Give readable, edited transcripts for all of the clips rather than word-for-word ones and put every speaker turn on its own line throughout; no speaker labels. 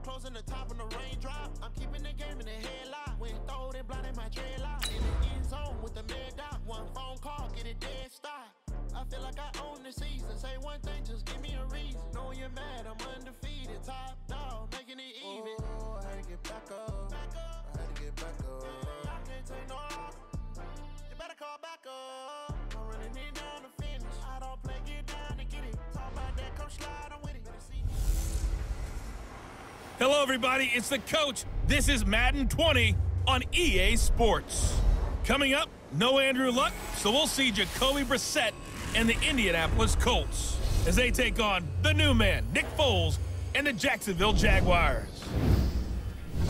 closing the top on the raindrop. I'm keeping the game in the headlock. When throwed and blinded my dreadlock. In the end zone with the mad dot. One phone call, get it dead stop. I feel like I own the season. Say one thing, just give me a reason. Know you're mad, I'm undefeated. Top dog, making it even. Oh, I had to get back up. I had to get back up. I can't take no loss. You better call back up. I'm running it down to finish. I don't play, get down to get it. Talk about that, come slide, I'm with it.
Hello, everybody. It's the coach. This is Madden 20 on EA Sports. Coming up, no Andrew Luck, so we'll see Jacoby Brissett and the Indianapolis Colts as they take on the new man, Nick Foles, and the Jacksonville Jaguars.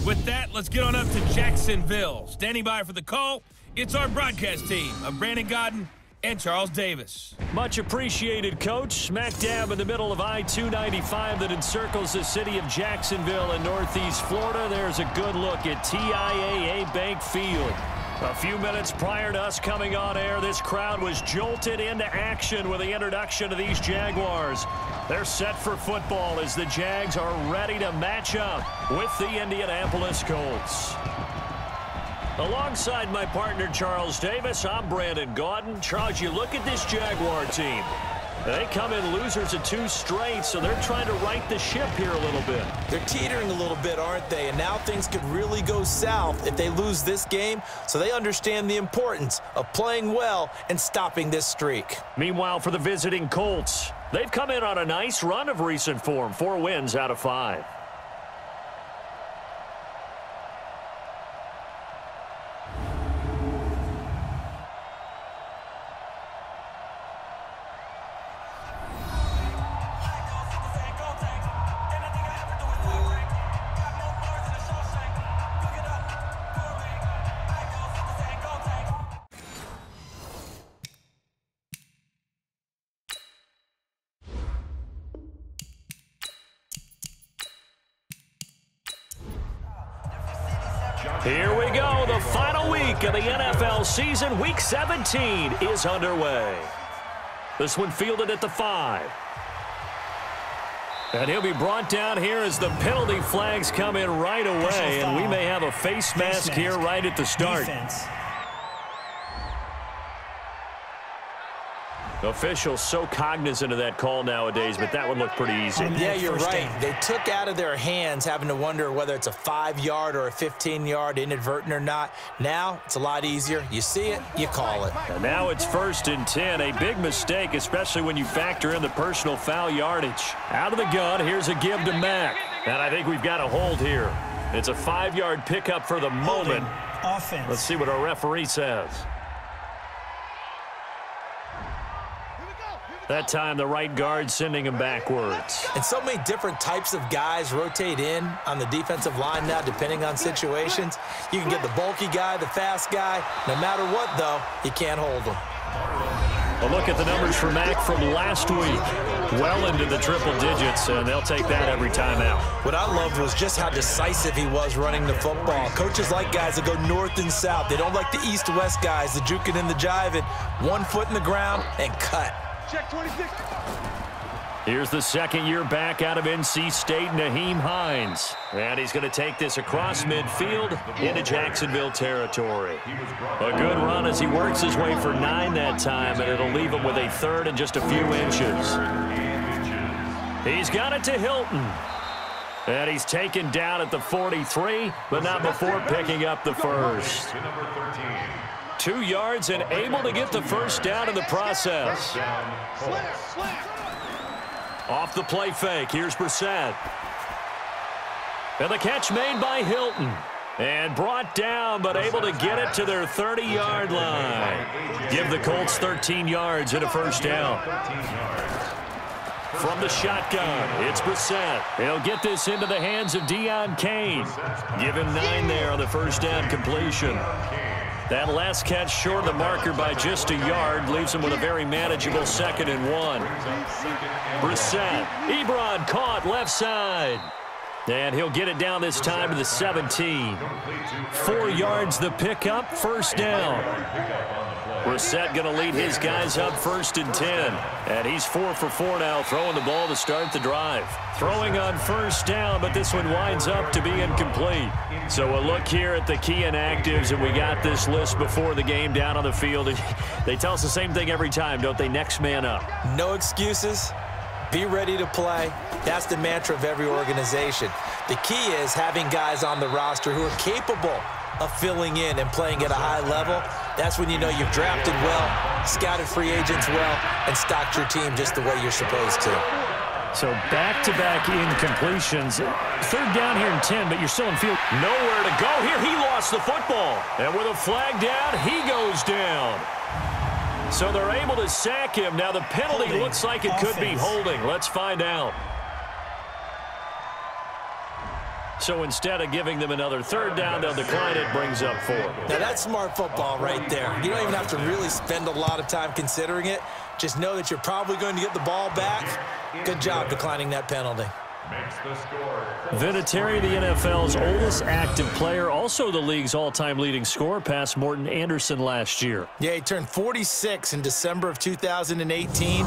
With that, let's get on up to Jacksonville. Standing by for the call, it's our broadcast team of Brandon Godden and Charles Davis.
Much appreciated, Coach. Smack dab in the middle of I-295 that encircles the city of Jacksonville in northeast Florida. There's a good look at TIAA Bank Field. A few minutes prior to us coming on air, this crowd was jolted into action with the introduction of these Jaguars. They're set for football as the Jags are ready to match up with the Indianapolis Colts. Alongside my partner, Charles Davis, I'm Brandon Godden. Charles, you look at this Jaguar team. They come in losers of 2 straight, so they're trying to right the ship here a little bit.
They're teetering a little bit, aren't they? And now things could really go south if they lose this game, so they understand the importance of playing well and stopping this streak.
Meanwhile, for the visiting Colts, they've come in on a nice run of recent form, 4 wins out of 5. Here we go. The final week of the NFL season. Week 17 is underway. This one fielded at the 5. And he'll be brought down here as the penalty flags come in right away. And we may have a face mask here right at the start. Defense. Officials so cognizant of that call nowadays, but that one looked pretty easy.
Yeah, you're right. They took out of their hands having to wonder whether it's a 5-yard or a 15-yard, inadvertent or not. Now it's a lot easier. You see it, you call it.
And now it's 1st and 10. A big mistake, especially when you factor in the personal foul yardage. Out of the gun, here's a give to Mack. And I think we've got a hold here. It's a 5-yard pickup for the moment.
Offense.
Let's see what our referee says. That time, the right guard sending him backwards.
And so many different types of guys rotate in on the defensive line now, depending on situations. You can get the bulky guy, the fast guy. No matter what, though, you can't hold them.
A look at the numbers for Mack from last week. Well into the triple digits, and they'll take that every time out.
What I loved was just how decisive he was running the football. Coaches like guys that go north and south. They don't like the east-west guys, the juking and the jiving. 1 foot in the ground and cut.
Check 26.
Here's the second-year back out of NC State, Nyheim Hines. And he's going to take this across midfield into Jacksonville territory. A good run as he works his way for 9 that time, and it'll leave him with a 3rd and just a few inches. He's got it to Hilton. And he's taken down at the 43, but not before picking up the first. 2 yards and able to get the first down in the process. Off the play fake, here's Brissett. And the catch made by Hilton. And brought down, but able to get it to their 30-yard line. Give the Colts 13 yards and a first down. From the shotgun, it's Brissett. He'll get this into the hands of Deion Kane. Give him 9 there on the first down completion. That last catch short of the marker by just a yard leaves him with a very manageable 2nd and 1. Brissett, Ebron caught left side. And he'll get it down this time to the 17. 4 yards the pickup, first down. Brissett going to lead his guys up 1st and 10. And he's 4 for 4 now, throwing the ball to start the drive. Throwing on first down, but this one winds up to be incomplete. So we'll look here at the key inactives, and we got this list before the game down on the field. They tell us the same thing every time, don't they? Next man up.
No excuses. Be ready to play. That's the mantra of every organization. The key is having guys on the roster who are capable of filling in and playing at a high level. That's when you know you've drafted well, scouted free agents well, and stocked your team just the way you're supposed to.
So back-to-back incompletions. 3rd down here in 10, but you're still in field. Nowhere to go here. He lost the football. And with a flag down, he goes down. So they're able to sack him. Now the penalty looks like it could be holding. Let's find out. So instead of giving them another 3rd down, they'll decline it, brings up 4.
Now that's smart football right there. You don't even have to really spend a lot of time considering it. Just know that you're probably going to get the ball back. Good job declining that penalty.
Vinatieri, the NFL's oldest active player, also the league's all-time leading scorer, past Morton Anderson last year.
Yeah, he turned 46 in December of 2018.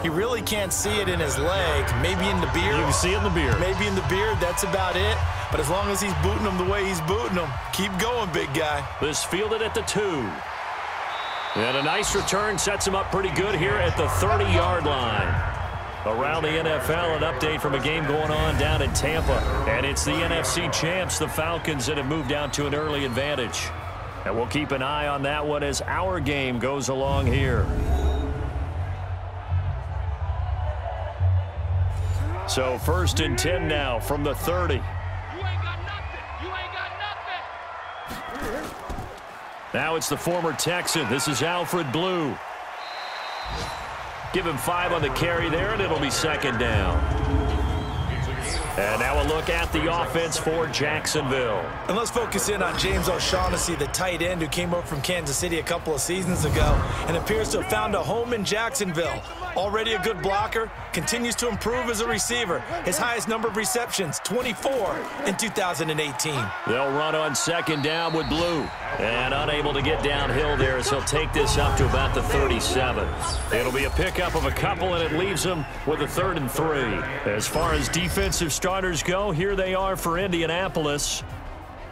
He really can't see it in his leg. Maybe in the beard.
You can see it in the beard.
Maybe in the beard. That's about it. But as long as he's booting them the way he's booting them, keep going, big guy.
This fielded at the 2. And a nice return sets him up pretty good here at the 30-yard line. Around the NFL, an update from a game going on down in Tampa. And it's the NFC champs, the Falcons, that have moved down to an early advantage. And we'll keep an eye on that one as our game goes along here. So 1st and 10 now from the 30.
You ain't got nothing. You ain't got nothing.
Now it's the former Texan. This is Alfred Blue. Give him 5 on the carry there, and it'll be 2nd down. And now a look at the offense for Jacksonville.
And let's focus in on James O'Shaughnessy, the tight end who came over from Kansas City a couple of seasons ago and appears to have found a home in Jacksonville. Already a good blocker, continues to improve as a receiver. His highest number of receptions, 24 in 2018.
They'll run on 2nd down with Blue. And unable to get downhill there as he'll take this up to about the 37. It'll be a pickup of a couple, and it leaves him with a 3rd and 3. As far as defensive starters go, here they are for Indianapolis.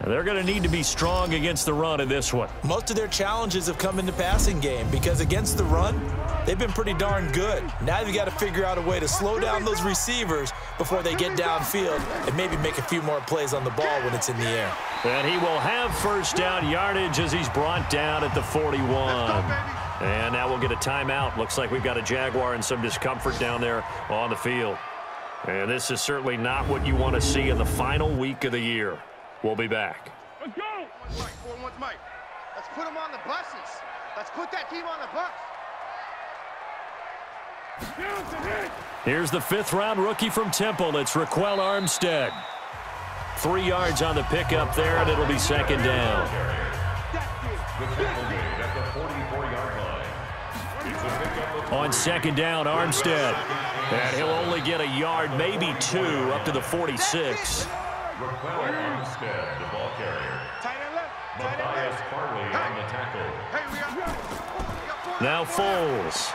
And they're going to need to be strong against the run in this one.
Most of their challenges have come in the passing game because against the run, they've been pretty darn good. Now they've got to figure out a way to slow down those receivers before they get downfield and maybe make a few more plays on the ball when it's in the air.
And he will have 1st down yardage as he's brought down at the 41. And now we'll get a timeout. Looks like we've got a Jaguar and some discomfort down there on the field. And this is certainly not what you want to see in the final week of the year. We'll be back.
Let's go. Mike. Let's put them on the buses. Let's put that team on the bus.
Here's the 5th-round rookie from Temple. It's Raquel Armstead. 3 yards on the pickup there, and it'll be 2nd down. On 2nd down, Armstead. And he'll only get a yard, maybe 2, up to the 46.
Raquel Armstead, the ball carrier. Matthias Farley on the tackle.
Now Foles.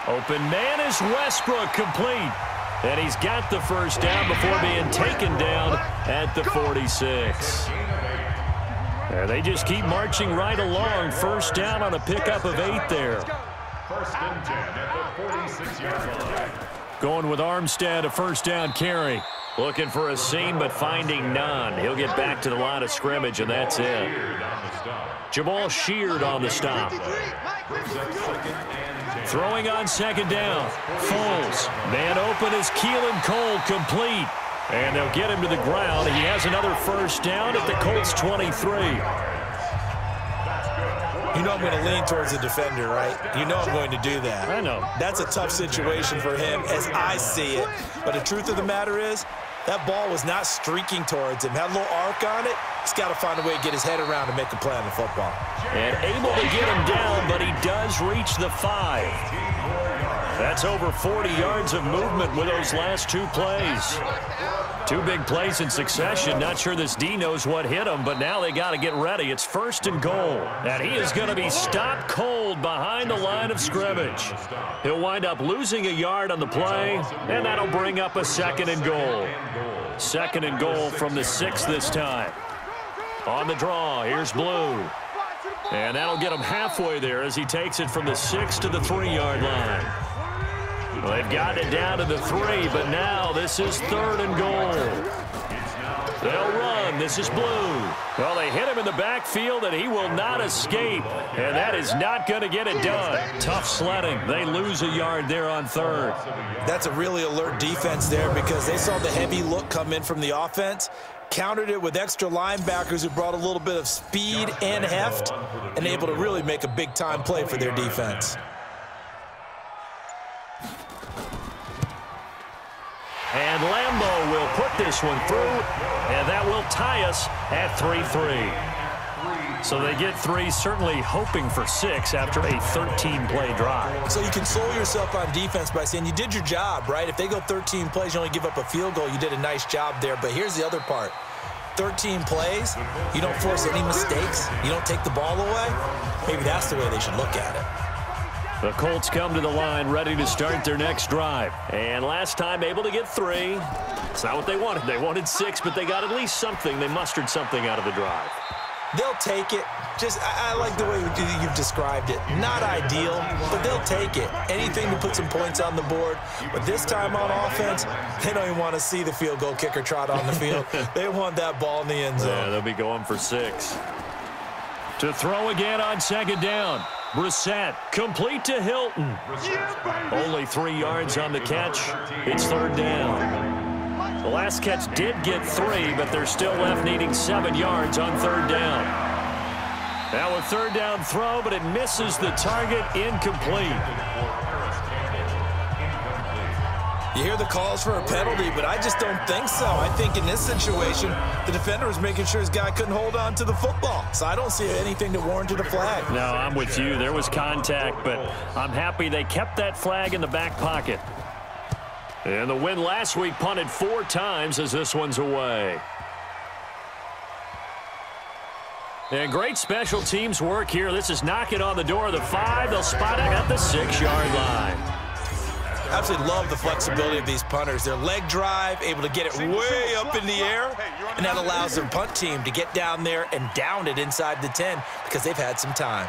Open man is Westbrook, complete. And he's got the 1st down before being taken down at the 46. And they just keep marching right along. 1st down on a pickup of 8 there.
1st and 10 at the 46-yard line.
Going with Armstead, a 1st down carry. Looking for a seam, but finding none. He'll get back to the line of scrimmage, and that's it. Jamal Sheard on the stop. Throwing on 2nd down. Foles. Man open is Keelan Cole, complete. And they'll get him to the ground. He has another 1st down at the Colts 23.
You know I'm going to lean towards the defender, right? You know I'm going to do that.
I know.
That's a tough situation for him as I see it. But the truth of the matter is, that ball was not streaking towards him. Had a little arc on it. He's got to find a way to get his head around and make a play on the football.
And able to get him down, but he does reach the 5. That's over 40 yards of movement with those last 2 plays. 2 big plays in succession. Not sure this D knows what hit him, but now they got to get ready. It's 1st and goal. And he is going to be stopped cold behind the line of scrimmage. He'll wind up losing a yard on the play, and that'll bring up a 2nd and goal. 2nd and goal from the 6 this time. On the draw, here's Blue. And that'll get him halfway there as he takes it from the 6 to the 3-yard line. Well, they've got it down to the 3, but now this is 3rd and goal. They'll run. This is Blue. Well, they hit him in the backfield, and he will not escape. And that is not going to get it done. Tough sledding. They lose a yard there on 3rd.
That's a really alert defense there because they saw the heavy look come in from the offense, countered it with extra linebackers who brought a little bit of speed and heft, and able to really make a big-time play for their defense.
And Lambeau will put this one through, and that will tie us at 3-3. So they get 3, certainly hoping for 6 after a 13-play drive.
So you console yourself on defense by saying you did your job, right? If they go 13 plays, you only give up a field goal, you did a nice job there. But here's the other part. 13 plays, you don't force any mistakes, you don't take the ball away. Maybe that's the way they should look at it.
The Colts come to the line ready to start their next drive. And last time able to get 3. It's not what they wanted. They wanted 6, but they got at least something. They mustered something out of the drive.
They'll take it. I like the way you've described it. Not ideal, but they'll take it. Anything to put some points on the board. But this time on offense, they don't even want to see the field goal kicker trot on the field. They want that ball in the end zone.
Yeah, they'll be going for 6. To throw again on 2nd down. Brissett, complete to Hilton. Only 3 yards on the catch. It's 3rd down. The last catch did get 3, but they're still left needing 7 yards on 3rd down. Now a 3rd down throw, but it misses the target, incomplete.
You hear the calls for a penalty, but I just don't think so. I think in this situation, the defender was making sure his guy couldn't hold on to the football. So I don't see anything that warranted a flag.
No, I'm with you. There was contact, but I'm happy they kept that flag in the back pocket. And the win last week punted 4 times as this one's away. And great special teams work here. This is knocking on the door of the 5. They'll spot it at the 6-yard line.
Absolutely love the flexibility of these punters. Their leg drive, able to get it way up in the air, and that allows their punt team to get down there and down it inside the 10 because they've had some time.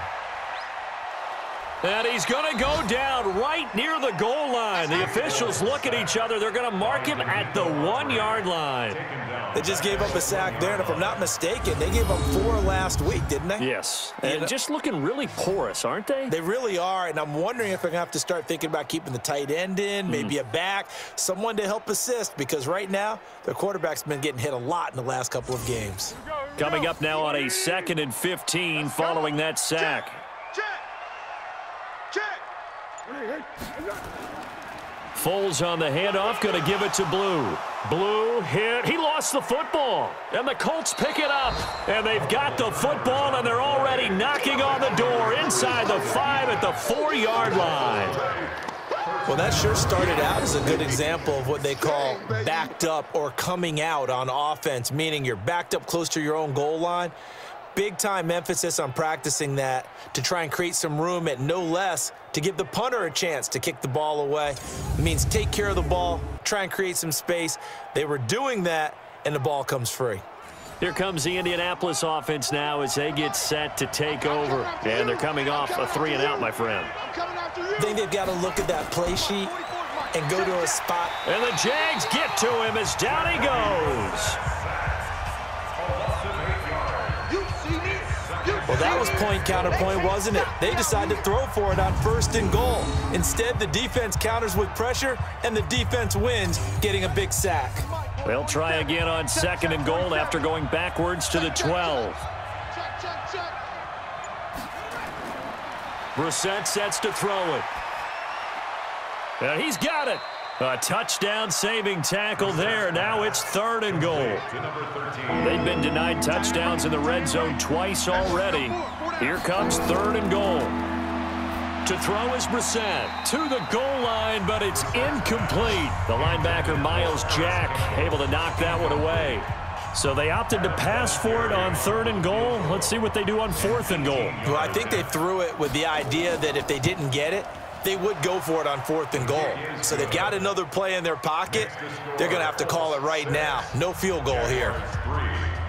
And he's going to go down right near the goal line. The officials look at each other. They're going to mark him at the 1-yard line.
They just gave up a sack there, and if I'm not mistaken, they gave up 4 last week, didn't they?
Yes, and just looking really porous, aren't they?
They really are, and I'm wondering if they're going to have to start thinking about keeping the tight end in, maybe a back, someone to help assist, because right now, their quarterback's been getting hit a lot in the last couple of games.
Coming up now on a 2nd and 15 following that sack. Foles on the handoff, going to give it to Blue. Blue hit. He lost the football. And the Colts pick it up. And they've got the football, and they're already knocking on the door inside the 5 at the 4-yard line.
Well, that sure started out as a good example of what they call backed up or coming out on offense, meaning you're backed up close to your own goal line. Big-time emphasis on practicing that to try and create some room at no less to give the punter a chance to kick the ball away. It means take care of the ball, try and create some space. They were doing that, and the ball comes free.
Here comes the Indianapolis offense now as they get set to take over. And they're coming off a 3-and-out, my friend.
I think they've got to look at that play sheet and go to a spot.
And the Jags get to him as down he goes.
Well, that was point counterpoint, wasn't it? They decided to throw for it on 1st and goal. Instead, the defense counters with pressure, and the defense wins, getting a big sack.
They'll try again on 2nd and goal after going backwards to the 12. Brissett sets to throw it. And he's got it. A touchdown-saving tackle there. Now it's 3rd and goal. They've been denied touchdowns in the red zone twice already. Here comes 3rd and goal. To throw is Brissett to the goal line, but it's incomplete. The linebacker, Miles Jack, able to knock that one away. So they opted to pass for it on 3rd and goal. Let's see what they do on 4th and goal.
Well, I think they threw it with the idea that if they didn't get it, they would go for it on 4th and goal. So they've got another play in their pocket. They're going to have to call it right now. No field goal here.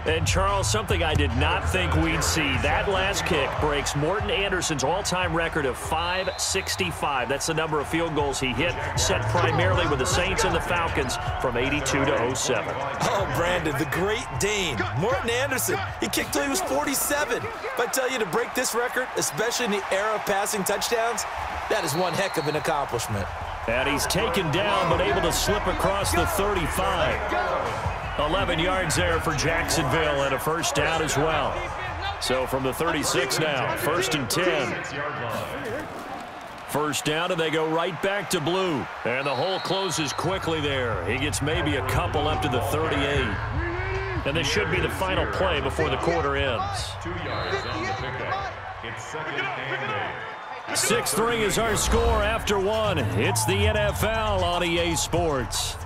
And, Charles, something I did not think we'd see. That last kick breaks Morton Anderson's all-time record of 565. That's the number of field goals he hit, set primarily with the Saints and the Falcons from 82 to 07.
Oh, Brandon, the great Dane. Morton Anderson, he kicked till he was 47. If I tell you to break this record, especially in the era of passing touchdowns, that is one heck of an accomplishment.
And he's taken down but able to slip across the 35. 11 yards there for Jacksonville and a first down as well. So from the 36 now, 1st and 10. First down, and they go right back to blue. And the hole closes quickly there. He gets maybe a couple up to the 38. And this should be the final play before the quarter ends.
2 yards on the pickup. It's 2nd and 8.
6-3 is our score after 1. It's the NFL on EA Sports.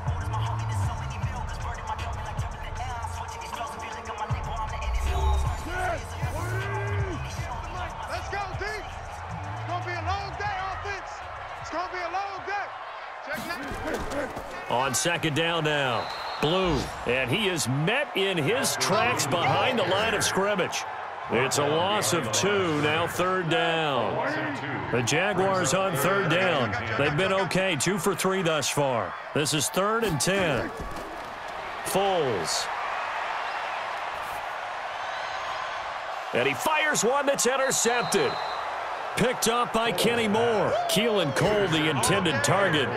On 2nd down now, Blue, and he is met in his tracks behind the line of scrimmage. It's a loss of 2, now 3rd down. The Jaguars on 3rd down. They've been okay, 2 for 3 thus far. This is 3rd and 10. Foles. And he fires one that's intercepted. Picked up by Kenny Moore. Keelan Cole, the intended target.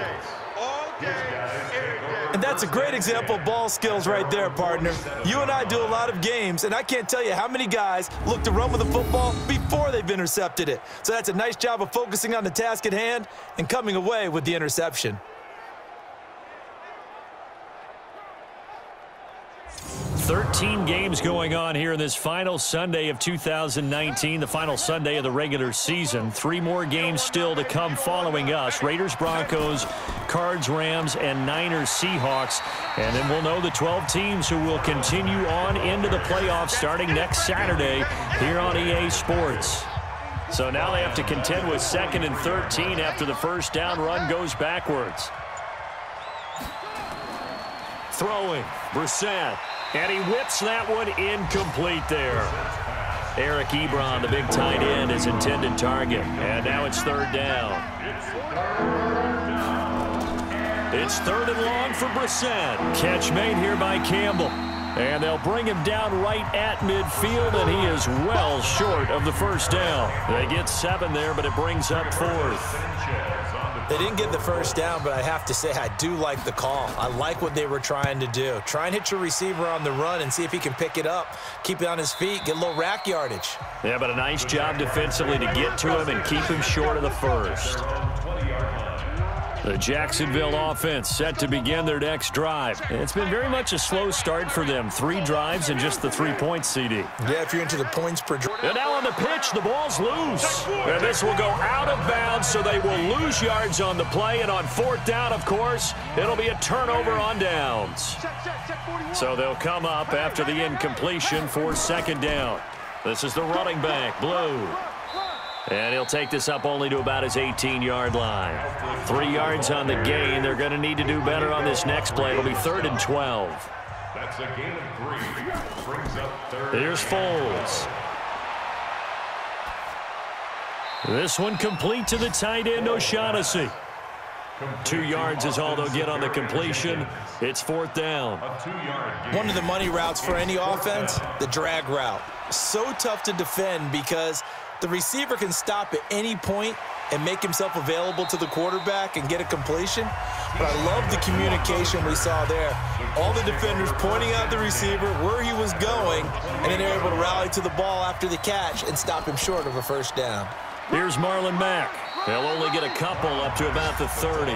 And that's a great example of ball skills right there, partner. You and I do a lot of games, and I can't tell you how many guys look to run with the football before they've intercepted it. So that's a nice job of focusing on the task at hand and coming away with the interception.
13 games going on here in this final Sunday of 2019, the final Sunday of the regular season. 3 more games still to come following us. Raiders, Broncos, Cards, Rams, and Niners, Seahawks. And then we'll know the 12 teams who will continue on into the playoffs starting next Saturday here on EA Sports. So now they have to contend with 2nd and 13 after the first down run goes backwards. Throwing, Brissett. And he whips that one incomplete there. Eric Ebron, the big tight end, is intended target. And now it's 3rd down. It's 3rd and long for Brissett. Catch made here by Campbell. And they'll bring him down right at midfield, and he is well short of the first down. They get 7 there, but it brings up 4th.
They didn't get the first down, but I have to say I do like the call. I like what they were trying to do. Try and hit your receiver on the run and see if he can pick it up, keep it on his feet, get a little rack yardage.
Yeah, but a nice job defensively to get to him and keep him short of the first. The Jacksonville offense set to begin their next drive. It's been very much a slow start for them. 3 drives and just the 3 points, CD.
Yeah, if you're into the points per drive.
And now on the pitch, the ball's loose. And this will go out of bounds, so they will lose yards on the play. And on 4th down, of course, it'll be a turnover on downs. So they'll come up after the incompletion for 2nd down. This is the running back, Blue. And he'll take this up only to about his 18-yard line. 3 yards on the gain. They're going to need to do better on this next play. It'll be 3rd and 12.
That's a gain of 3. Brings up 3rd.
Here's Foles. This one complete to the tight end, O'Shaughnessy. 2 yards is all they'll get on the completion. It's 4th down.
One of the money routes for any offense, the drag route. So tough to defend because the receiver can stop at any point and make himself available to the quarterback and get a completion. But I love the communication we saw there. All the defenders pointing out the receiver, where he was going, and then they're able to rally to the ball after the catch and stop him short of a first down.
Here's Marlon Mack. They'll only get a couple up to about the 30.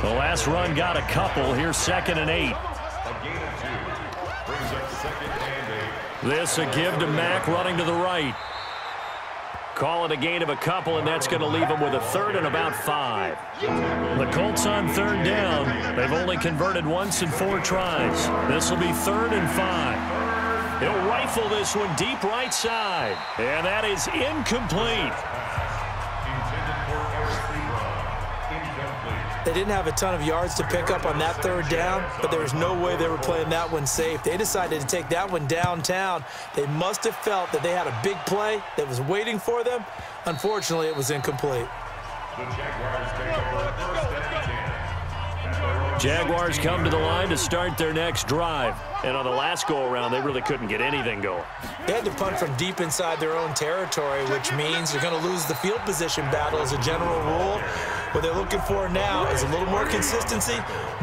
The last run got a couple. Here's 2nd and 8. This a give to Mack running to the right. Call it a gain of a couple, and that's going to leave them with a third and about 5. The Colts on third down. They've only converted once in 4 tries. This will be 3rd and 5. He'll rifle this one deep right side, and that is incomplete.
They didn't have a ton of yards to pick up on that 3rd down, but there was no way they were playing that one safe. They decided to take that one downtown. They must have felt that they had a big play that was waiting for them. Unfortunately, it was incomplete.
The Jaguars take over 1st and 10.
Jaguars come to the line to start their next drive. And on the last go-around, they really couldn't get anything going.
They had to punt from deep inside their own territory, which means they're going to lose the field position battle as a general rule. What they're looking for now is a little more consistency,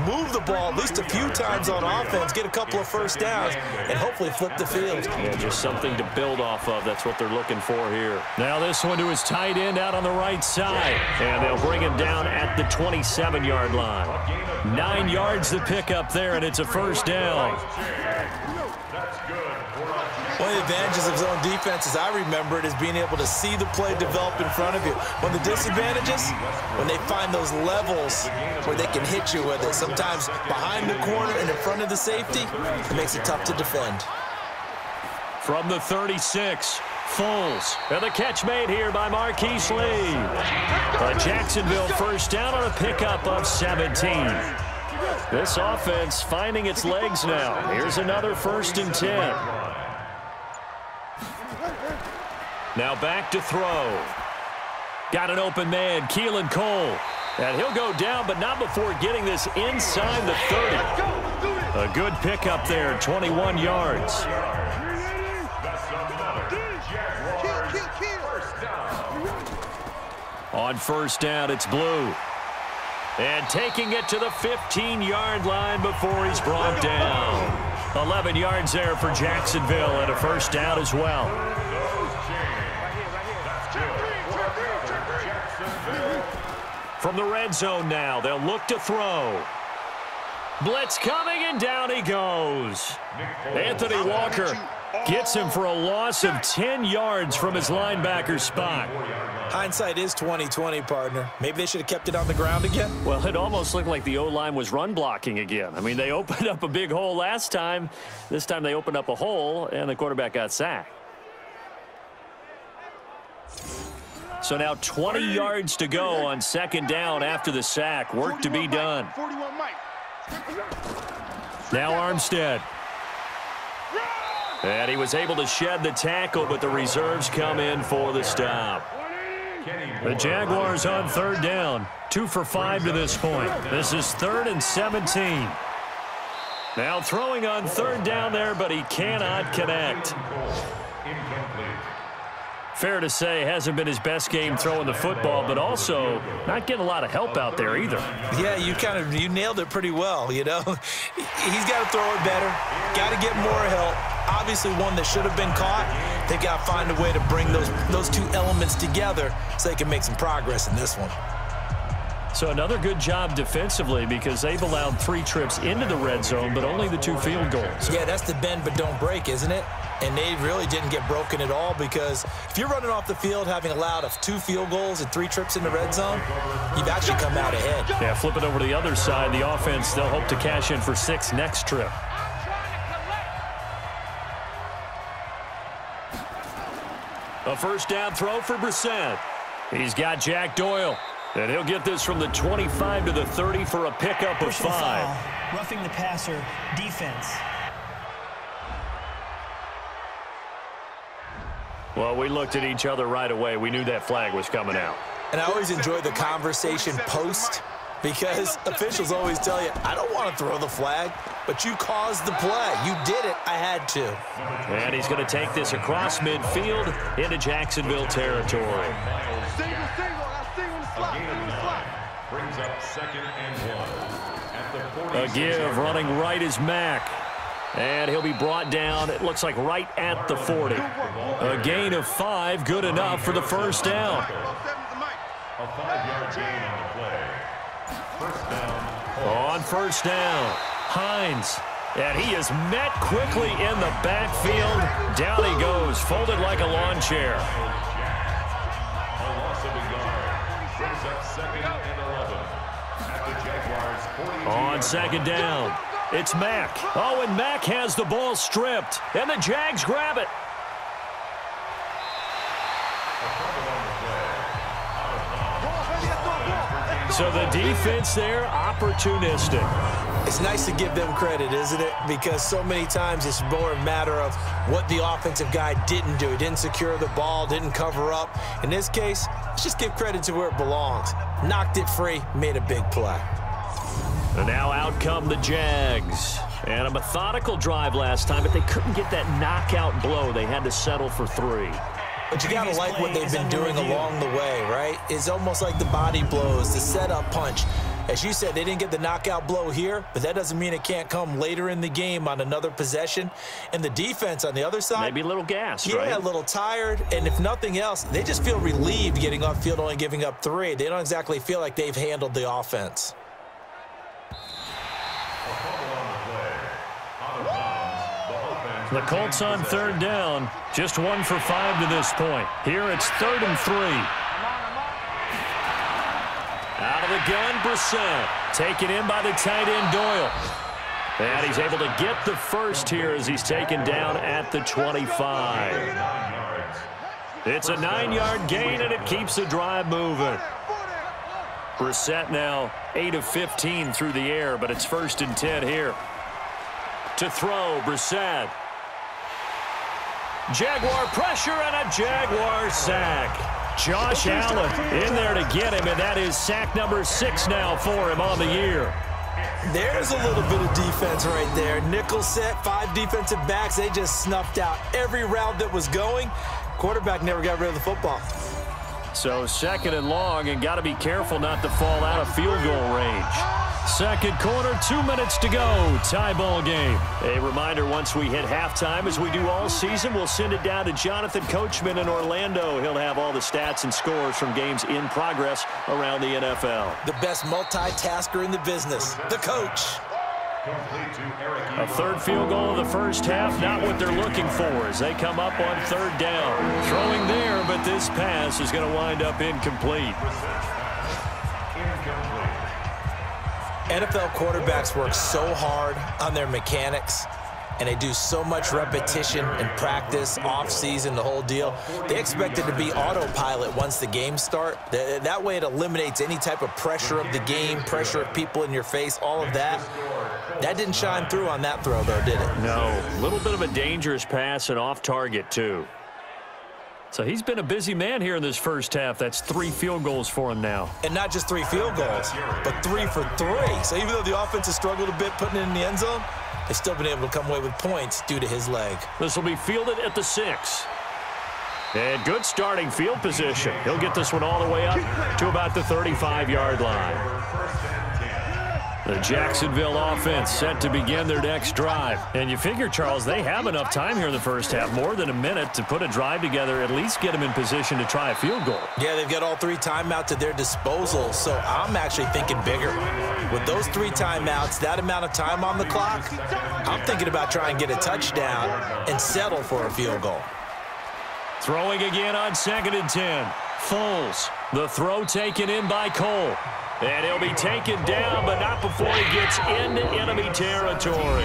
move the ball at least a few times on offense, get a couple of first downs, and hopefully flip the field.
Yeah, just something to build off of. That's what they're looking for here. Now this one to his tight end out on the right side. And they'll bring him down at the 27-yard line. 9 yards to pick up there, and it's a first down.
One of the advantages of zone defense, as I remember it, is being able to see the play develop in front of you. One of the disadvantages, when they find those levels where they can hit you with it, sometimes behind the corner and in front of the safety, it makes it tough to defend.
From the 36, Foles. And the catch made here by Marquise Lee. A Jacksonville first down on a pickup of 17. This offense finding its legs now. Here's another 1st and 10. Now back to throw. Got an open man, Keelan Cole. And he'll go down, but not before getting this inside the 30. A good pickup there, 21 yards. On first down, it's Blue. And taking it to the 15-yard line before he's brought down. 11 yards there for Jacksonville and a first down as well. From the red zone now, they'll look to throw. Blitz coming, and down he goes. Anthony Walker gets him for a loss of 10 yards from his linebacker spot.
Hindsight is 20/20, partner. Maybe they should have kept it on the ground again.
Well, it almost looked like the O-line was run blocking again. I mean, they opened up a big hole last time. This time they opened up a hole, and the quarterback got sacked. So now 20 yards to go on 2nd down after the sack. Work to be done. Now Armstead. And he was able to shed the tackle, but the reserves come in for the stop. The Jaguars on 3rd down. 2 for 5 to this point. This is 3rd and 17. Now throwing on 3rd down there, but he cannot connect. Fair to say, hasn't been his best game throwing the football, but also not getting a lot of help out there either.
Yeah, you nailed it pretty well, you know. He's got to throw it better, got to get more help. Obviously one that should have been caught. They've got to find a way to bring those two elements together so they can make some progress in this one.
So another good job defensively because they've allowed 3 trips into the red zone, but only the 2 field goals.
Yeah, that's the bend but don't break, isn't it? And they really didn't get broken at all because if you're running off the field having allowed 2 field goals and 3 trips in the red zone, you've actually come out ahead.
Yeah, flip it over to the other side. The offense, they'll hope to cash in for 6 next trip. A first down throw for Brissett. He's got Jack Doyle. And he'll get this from the 25 to the 30 for a pickup of 5.
Foul, roughing the passer, defense.
Well, we looked at each other right away. We knew that flag was coming out.
And I always enjoy the conversation post because officials always tell you, I don't want to throw the flag, but you caused the play. You did it. I had to.
And he's going to take this across midfield into Jacksonville territory.
Brings up 2nd and 1.
A give running right is Mack. And he'll be brought down, it looks like right at the 40. A gain of 5, good enough for the first down.
A 5-yard gain on the play. First down.
On first down, Hines. And he is met quickly in the backfield. Down he goes, folded like a lawn chair. On second down, it's Mack. Oh, and Mack has the ball stripped, and the Jags grab it. So the defense there, opportunistic.
It's nice to give them credit, isn't it? Because so many times it's more a matter of what the offensive guy didn't do. He didn't secure the ball, didn't cover up. In this case, let's just give credit to where it belongs. Knocked it free, made a big play.
And now out come the Jags. And a methodical drive last time, but they couldn't get that knockout blow. They had to settle for 3.
But you got to like what they've been doing along the way, right? It's almost like the body blows, the setup punch. As you said, they didn't get the knockout blow here, but that doesn't mean it can't come later in the game on another possession. And the defense on the other side,
maybe a little gassed,
right?
Yeah,
a little tired. And if nothing else, they just feel relieved getting off field, only giving up 3. They don't exactly feel like they've handled the offense.
The Colts on 3rd down, just 1 for 5 to this point. Here it's 3rd and 3. Out of the gun, Brissett. Taken in by the tight end, Doyle. And he's able to get the first here as he's taken down at the 25. It's a 9-yard gain, and it keeps the drive moving. Brissett now 8 of 15 through the air, but it's 1st and 10 here. To throw, Brissett. Jaguar pressure and a Jaguar sack. Josh Allen in there to get him, and that is sack number 6 now for him on the year.
There's a little bit of defense right there. Nickel set, 5 defensive backs. They just snuffed out every route that was going. Quarterback never got rid of the football.
So 2nd and long, and got to be careful not to fall out of field goal range. 2nd quarter, 2 minutes to go. Tie ball game. A reminder, once we hit halftime, as we do all season, we'll send it down to Jonathan Coachman in Orlando. He'll have all the stats and scores from games in progress around the NFL.
The best multitasker in the business, the coach.
A 3rd field goal of the first half, not what they're looking for as they come up on 3rd down. Throwing there, but this pass is going to wind up incomplete.
NFL quarterbacks work so hard on their mechanics, and they do so much repetition and practice, off-season, the whole deal. They expect it to be autopilot once the games start. That way it eliminates any type of pressure of the game, pressure of people in your face, all of that. That didn't shine through on that throw, though, did it?
No. A little bit of a dangerous pass and off target, too. So he's been a busy man here in this first half. That's 3 field goals for him now.
And not just 3 field goals, but 3 for 3. So even though the offense has struggled a bit putting it in the end zone, they've still been able to come away with points due to his leg.
This will be fielded at the 6. And good starting field position. He'll get this one all the way up to about the 35-yard line. The Jacksonville offense set to begin their next drive. And you figure, Charles, they have enough time here in the first half, more than a minute, to put a drive together, at least get them in position to try a field goal.
Yeah, they've got all 3 timeouts at their disposal, so I'm actually thinking bigger. With those 3 timeouts, that amount of time on the clock, I'm thinking about trying to get a touchdown and settle for a field goal.
Throwing again on 2nd and 10. Foles, the throw taken in by Cole. And he'll be taken down, but not before he gets into enemy territory.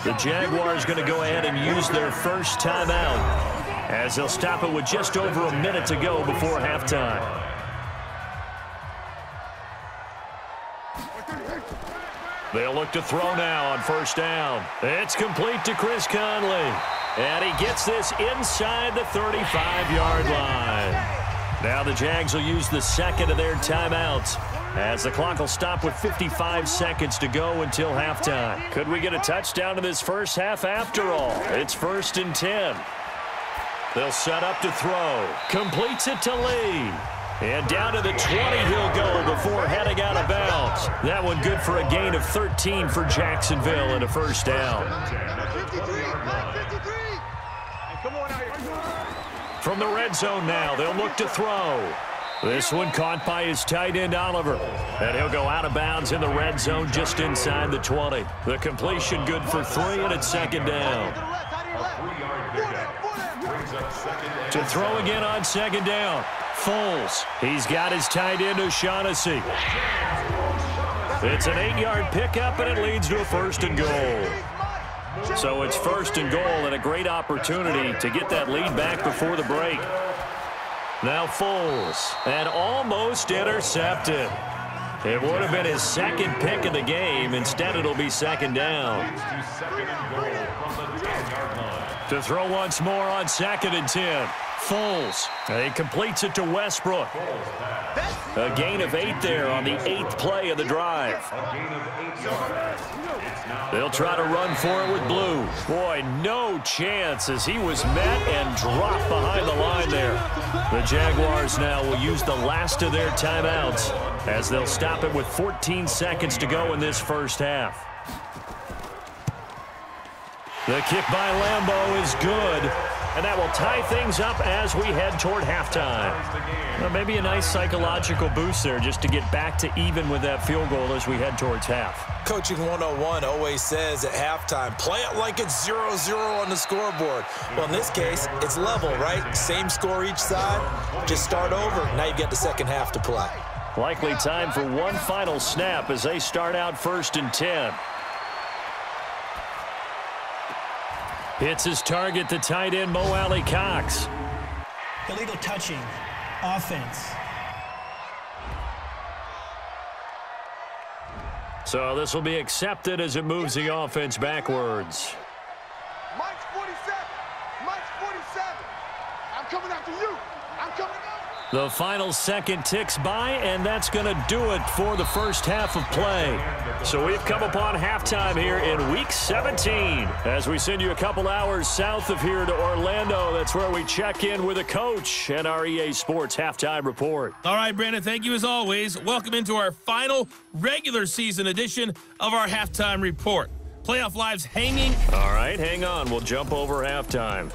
The Jaguars going to go ahead and use their first timeout as they'll stop it with just over a minute to go before halftime. They'll look to throw now on 1st down. It's complete to Chris Conley. And he gets this inside the 35-yard line. Now the Jags will use the 2nd of their timeouts, as the clock will stop with 55 seconds to go until halftime. Could we get a touchdown in this first half after all? It's 1st and 10. They'll set up to throw. Completes it to Lee. And down to the 20 he'll go before heading out of bounds. That one good for a gain of 13 for Jacksonville and a 1st down. From the red zone now, they'll look to throw. This one caught by his tight end, Oliver. And he'll go out of bounds in the red zone just inside the 20. The completion good for 3, and it's 2nd down. To throw again on 2nd down. Foles. He's got his tight end, O'Shaughnessy. It's an 8-yard pickup, and it leads to a 1st and goal. So it's 1st and goal and a great opportunity to get that lead back before the break. Now Foles, and almost intercepted. It would have been his 2nd pick of the game. Instead, it'll be 2nd down. To throw once more on 2nd and 10. Foles. He completes it to Westbrook. A gain of 8 there on the 8th play of the drive. They'll try to run for it with Blue. Boy, no chance as he was met and dropped behind the line there. The Jaguars now will use the last of their timeouts as they'll stop it with 14 seconds to go in this first half. The kick by Lambeau is good. And that will tie things up as we head toward halftime. Well, maybe a nice psychological boost there just to get back to even with that field goal as we head towards half.
Coaching 101 always says at halftime, play it like it's 0-0 on the scoreboard. Well, in this case, it's level, right? Same score each side. Just start over. Now you get the second half to play.
Likely time for one final snap as they start out 1st and 10. Hits his target, the tight end, Mo Alley Cox.
Illegal touching. Offense.
So this will be accepted as it moves the offense backwards.
Mike's 47. Mike's 47. I'm coming after you. I'm coming after you.
The final second ticks by, and that's going to do it for the first half of play. So we've come upon halftime here in Week 17 as we send you a couple hours south of here to Orlando. That's where we check in with a coach and our EA Sports Halftime Report.
All right, Brandon, thank you as always. Welcome into our final regular season edition of our Halftime Report. Playoff Live's hanging.
All right, hang on. We'll jump over halftime.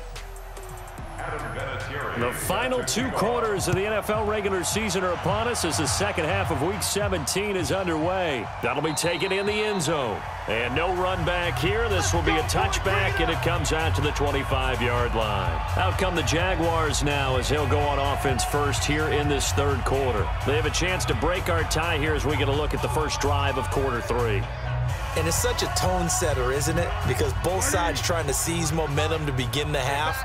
The final 2 quarters of the NFL regular season are upon us as the second half of Week 17 is underway. That'll be taken in the end zone. And no run back here. This will be a touchback, and it comes out to the 25-yard line. Out come the Jaguars now as they'll go on offense first here in this 3rd quarter. They have a chance to break our tie here as we get a look at the first drive of quarter 3.
And it's such a tone setter, isn't it? Because both sides trying to seize momentum to begin the half.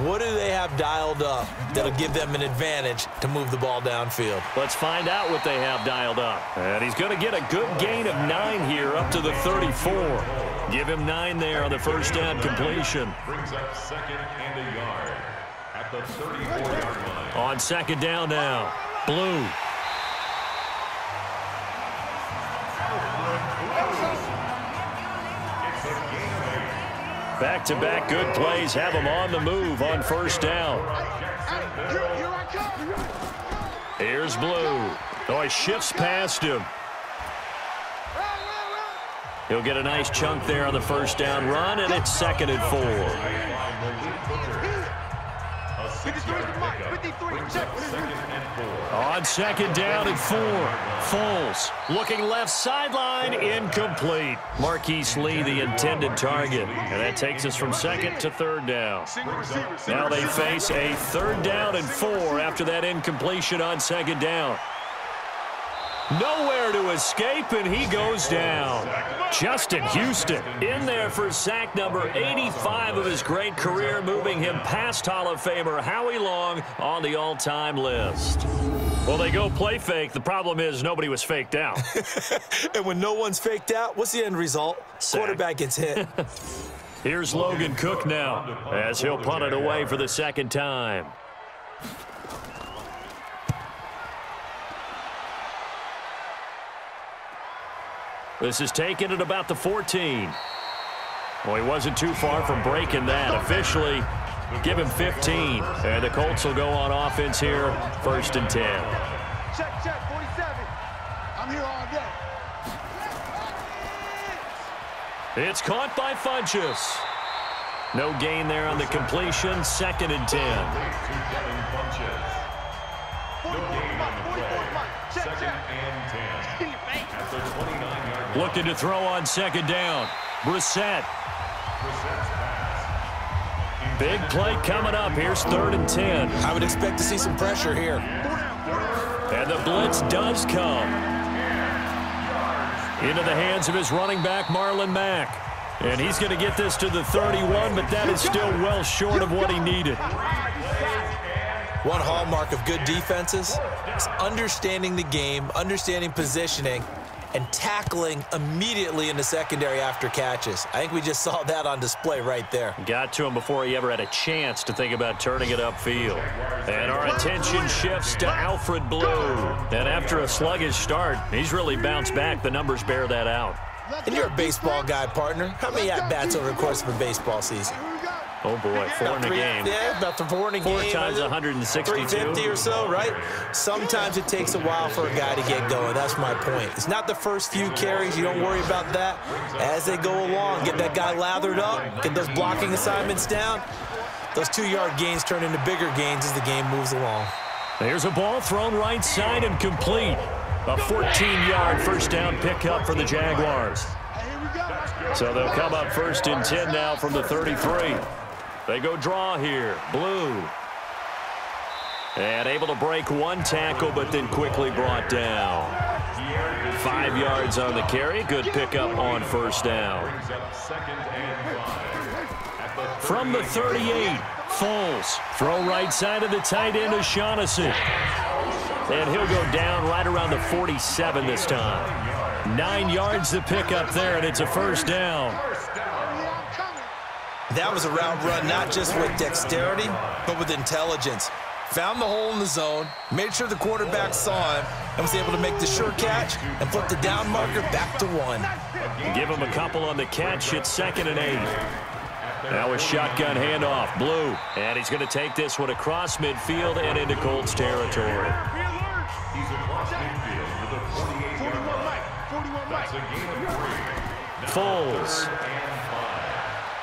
What do they have dialed up that'll give them an advantage to move the ball downfield?
Let's find out what they have dialed up. And he's going to get a good gain of 9 here up to the 34. Give him 9 there on the first down completion.
Brings up 2nd and a yard at the 34-yard line.
On 2nd down now. Blue. Back-to-back good plays have him on the move on first down. Here's Blue. Oh, he shifts past him. He'll get a nice chunk there on the first down run, and it's 2nd and 4. On 2nd down and 4. Foles looking left sideline, incomplete. Marquise Lee, the intended target. And that takes us from 2nd to 3rd down. Now they face a 3rd down and 4 after that incompletion on 2nd down. Nowhere to escape, and he goes down. Justin Houston in there for sack number 85 of his great career, moving him past Hall of Famer Howie Long on the all-time list. Well, they go play fake. The problem is nobody was faked out.
And when no one's faked out, what's the end result?
Sack.
Quarterback gets hit.
Here's Logan Cook now as he'll punt it away for the 2nd time. This is taken at about the 14. Well, he wasn't too far from breaking that. Officially, give him 15. And the Colts will go on offense here, 1st and 10.
Check, 47. I'm here all day.
It's caught by Funchess. No gain there on the completion, 2nd and 10.
No gain on the play, 2nd and 10. At the 29-yard line.
Looking to throw on 2nd down. Brissett. Big play coming up. Here's 3rd and 10.
I would expect to see some pressure here.
And the blitz does come. Into the hands of his running back, Marlon Mack. And he's going to get this to the 31, but that is still well short of what he needed.
One hallmark of good defenses is understanding the game, understanding positioning, and tackling immediately in the secondary after catches. I think we just saw that on display right there.
Got to him before he ever had a chance to think about turning it upfield. And our attention shifts to Alfred Blue. And after a sluggish start, he's really bounced back. The numbers bear that out.
And you're a baseball guy, partner. How many at-bats over the course of a baseball season?
Oh, boy, 4 in a game.
Yeah, about 4 in a game.
4 times 162.
350 or so, right? Sometimes it takes a while for a guy to get going. That's my point. It's not the first few carries. You don't worry about that. As they go along, get that guy lathered up, get those blocking assignments down. Those 2-yard gains turn into bigger gains as the game moves along.
There's a ball thrown right side and complete. A 14-yard first down pickup for the Jaguars. So they'll come up 1st and 10 now from the 33. They go draw here. Blue. And able to break one tackle, but then quickly brought down. 5 yards on the carry. Good pickup on first down. From the 38, Foles. Throw right side of the tight end, O'Shaughnessy. And he'll go down right around the 47 this time. 9 yards to pick up there, and it's a first down.
That was a route run not just with dexterity, but with intelligence. Found the hole in the zone, made sure the quarterback saw him, and was able to make the sure catch and flip the down marker back to 1.
Give him a couple on the catch. It's 2nd and 8. Now a shotgun handoff. Blue. And he's going to take this one across midfield and into Colts territory. Foles.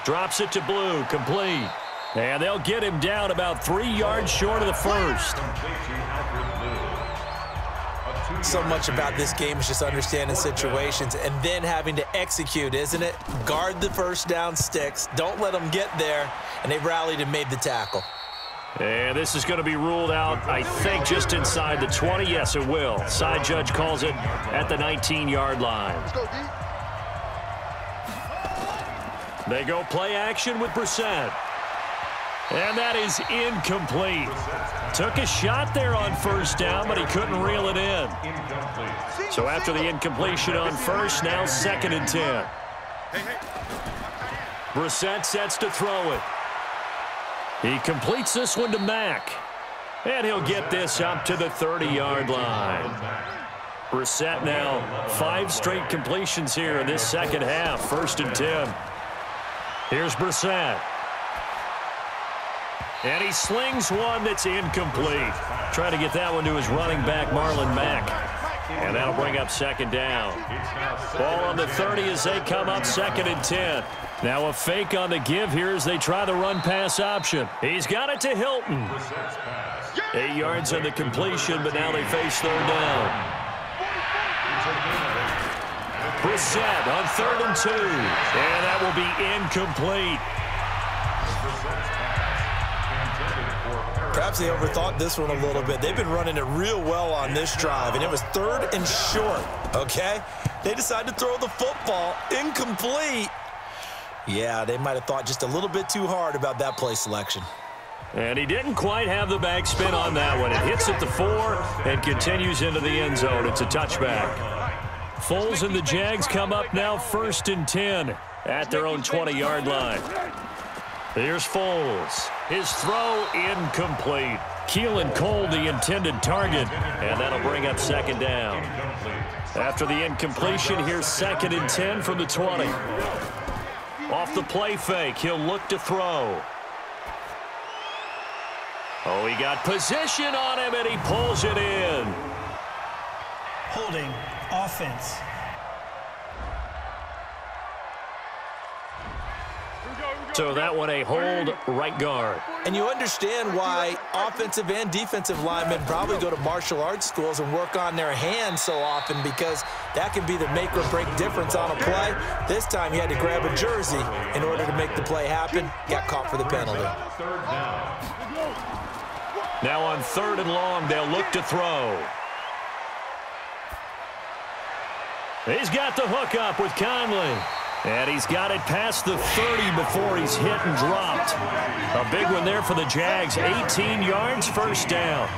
Drops it to Blue. Complete. And they'll get him down about 3 yards short of the first.
So much about this game is just understanding situations and then having to execute, isn't it? Guard the first down sticks. Don't let them get there. And they rallied and made the tackle.
And this is going to be ruled out, I think, just inside the 20. Yes, it will. Side judge calls it at the 19-yard line. They go play action with Brissett. And that is incomplete. Took a shot there on first down, but he couldn't reel it in. So after the incompletion on first, now 2nd and 10. Brissett sets to throw it. He completes this one to Mack. And he'll get this up to the 30-yard line. Brissett now 5 straight completions here in this second half. 1st and 10. Here's Brissett. And he slings one that's incomplete. Trying to get that one to his running back, Marlon Mack. And that'll bring up 2nd down. Ball on the 30 as they come up 2nd and 10. Now a fake on the give here as they try the run-pass option. He's got it to Hilton. 8 yards on the completion, but now they face 3rd down. Brissett on 3rd and 2. And that will be incomplete.
Perhaps they overthought this one a little bit. They've been running it real well on this drive, and it was 3rd and short, okay? They decided to throw the football incomplete. Yeah, they might have thought just a little bit too hard about that play selection.
And he didn't quite have the backspin on that one. It hits at the 4 and continues into the end zone. It's a touchback. Foles and the Jags come up now 1st and 10 at their own 20-yard line. Here's Foles. His throw incomplete. Keelan Cole the intended target, and that'll bring up 2nd down. After the incompletion, here's 2nd and 10 from the 20. Off the play fake, he'll look to throw. Oh, he got position on him, and he pulls it in.
Holding offense.
So that one a hold right guard.
And you understand why offensive and defensive linemen probably go to martial arts schools and work on their hands so often, because that can be the make or break difference on a play. This time he had to grab a jersey in order to make the play happen. Got caught for the penalty.
Now on 3rd and long, they'll look to throw. He's got the hook up with Conley. And he's got it past the 30 before he's hit and dropped. A big one there for the Jags. 18 yards, first down.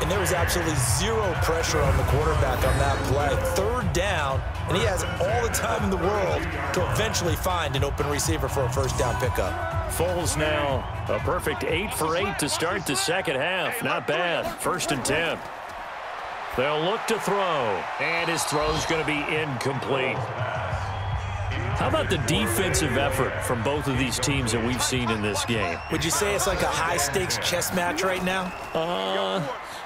And there was absolutely zero pressure on the quarterback on that play. Third down, and he has all the time in the world to eventually find an open receiver for a first down pickup.
Foles now a perfect 8 for 8 to start the second half. Not bad. 1st and 10. They'll look to throw, and his throw's going to be incomplete. How about the defensive effort from both of these teams that we've seen in this game?
Would you say it's like a high-stakes chess match right now?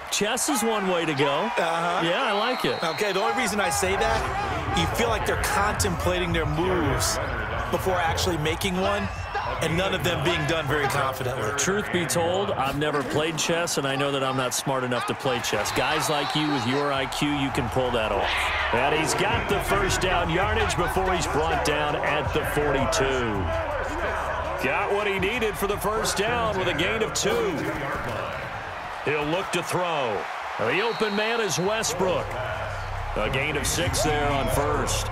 Chess is one way to go. Yeah, I like it.
Okay, the only reason I say that, you feel like they're contemplating their moves before actually making one, and none of them being done very confidently.
Truth be told, I've never played chess, and I know that I'm not smart enough to play chess. Guys like you with your IQ, you can pull that off. And he's got the first down yardage before he's brought down at the 42. Got what he needed for the first down with a gain of 2. He'll look to throw. The open man is Westbrook. A gain of 6 there on first.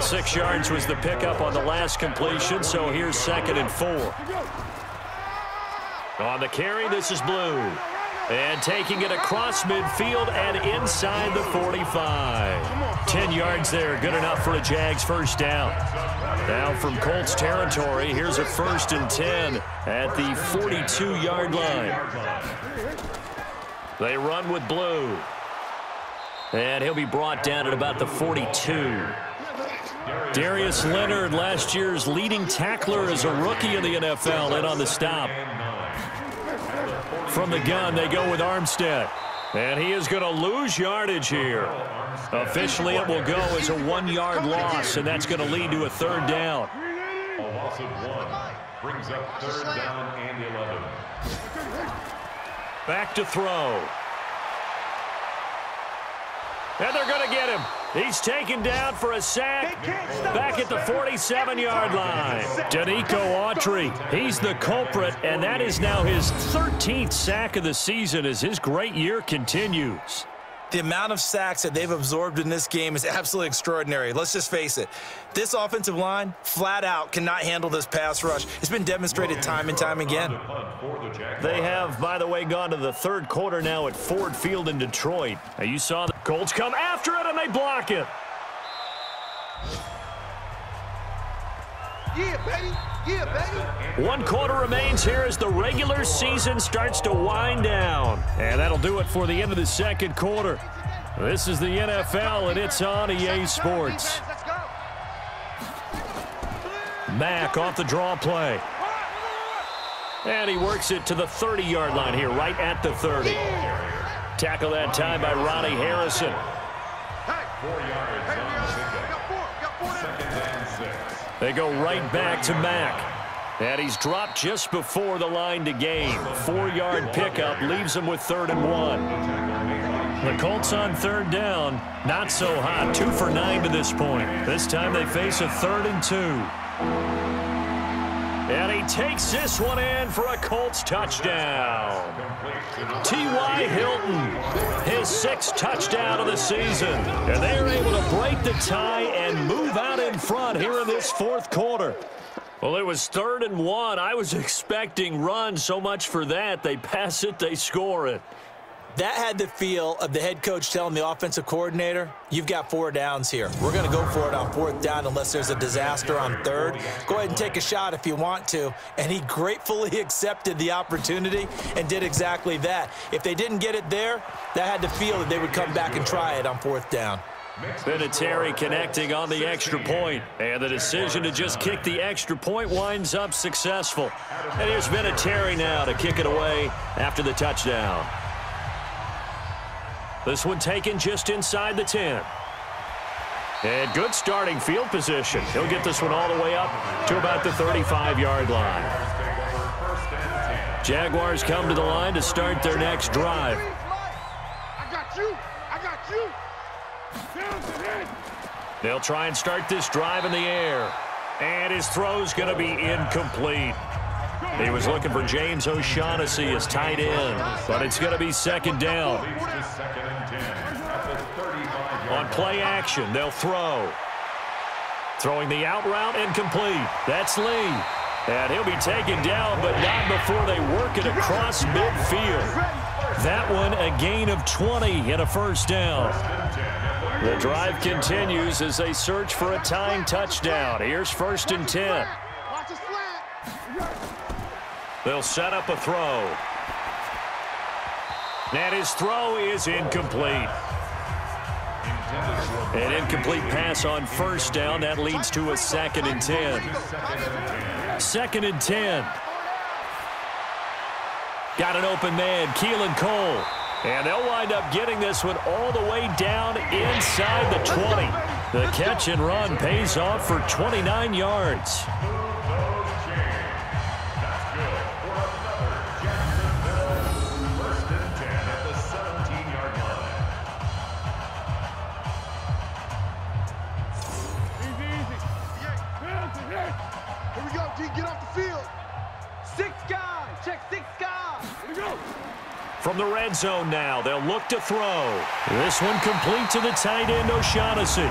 6 yards was the pickup on the last completion, so here's 2nd and 4. On the carry, this is Blue. And taking it across midfield and inside the 45. 10 yards there, good enough for a Jags first down. Now from Colts territory, here's a 1st and 10 at the 42-yard line. They run with Blue. And he'll be brought down at about the 42. Darius Leonard, last year's leading tackler as a rookie in the NFL, in on the stop. From the gun, they go with Armstead. And he is going to lose yardage here. Officially, it will go as a 1-yard loss, and that's going to lead to a 3rd down.
A loss of 1 brings up 3rd down and 11.
Back to throw. And they're going to get him. He's taken down for a sack back at the 47-yard line. Danico Autry, he's the culprit, and that is now his 13th sack of the season as his great year continues.
The amount of sacks that they've absorbed in this game is absolutely extraordinary. Let's just face it. This offensive line, flat out, cannot handle this pass rush. It's been demonstrated time and time again.
They have, by the way, gone to the 3rd quarter now at Ford Field in Detroit. Now, you saw the Colts come after it, and they block it.
Yeah, baby. Yeah, baby.
1 quarter remains here as the regular season starts to wind down. And that'll do it for the end of the 2nd quarter. This is the NFL, and it's on EA Sports. Mack off the draw play. And he works it to the 30-yard line here, right at the 30. Tackle that time by Ronnie Harrison.
4 yards on the pickup. 2nd and 6.
They go right back to Mack. And he's dropped just before the line to gain. 4-yard pickup leaves him with 3rd and 1. The Colts on 3rd down, not so hot. 2 for 9 to this point. This time they face a 3rd and 2. And he takes this one in for a Colts touchdown. T.Y. Hilton, his 6th touchdown of the season. And they are able to break the tie and move out in front here in this 4th quarter. Well, it was 3rd and 1. I was expecting runs, so much for that. They pass it, they score it.
That had the feel of the head coach telling the offensive coordinator, you've got 4 downs here. We're going to go for it on 4th down unless there's a disaster on 3rd. Go ahead and take a shot if you want to. And he gratefully accepted the opportunity and did exactly that. If they didn't get it there, that had the feel that they would come back and try it on 4th down.
Vinatieri connecting on the extra point. And the decision to just kick the extra point winds up successful. And here's Vinatieri now to kick it away after the touchdown. This one taken just inside the 10. And good starting field position. He'll get this one all the way up to about the 35-yard line. Jaguars come to the line to start their next drive.
I got you. I got you.
They'll try and start this drive in the air. And his throw's going to be incomplete. He was looking for James O'Shaughnessy as tight end, but it's going to be second down. On play action, they'll throw. Throwing the out route and complete. That's Lee. And he'll be taken down, but not before they work it across midfield. That one a gain of 20 and a first down. The drive continues as they search for a tying touchdown. Here's 1st and 10. They'll set up a throw. And his throw is incomplete. An incomplete pass on first down. That leads to a 2nd and 10. 2nd and 10. Got an open man, Keelan Cole. And they'll wind up getting this one all the way down inside the 20. The catch and run pays off for 29 yards.
Get off the field. 6 guys. Check 6 guys. Here we go.
From the red zone now, they'll look to throw. This one complete to the tight end, O'Shaughnessy.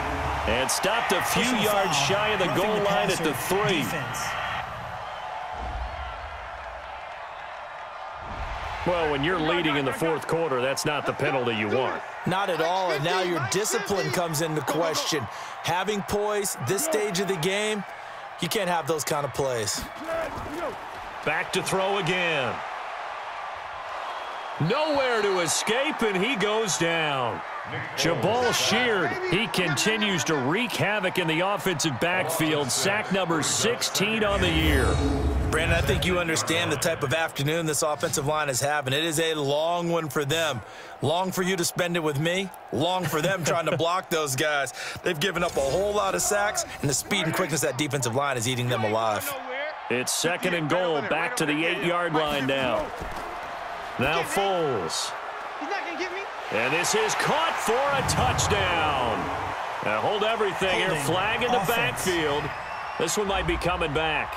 And stopped a few yards shy of the goal line at the 3. Well, when you're leading in the 4th quarter, that's not the penalty you want.
Not at all, and now your discipline comes into question. Having poise this stage of the game, you can't have those kind of plays.
Back to throw again. Nowhere to escape, and he goes down. Jabal Sheard, he continues to wreak havoc in the offensive backfield. Sack number 16 on the year.
Brandon, I think you understand the type of afternoon this offensive line is having. It is a long one for them. Long for you to spend it with me. Long for them trying to block those guys. They've given up a whole lot of sacks, and the speed and quickness of that defensive line is eating them alive.
It's 2nd and goal, back to the 8-yard line now. Now Foles.
He's not going to get me.
And this is caught for a touchdown. Now hold everything here. Flag in the backfield. This one might be coming back.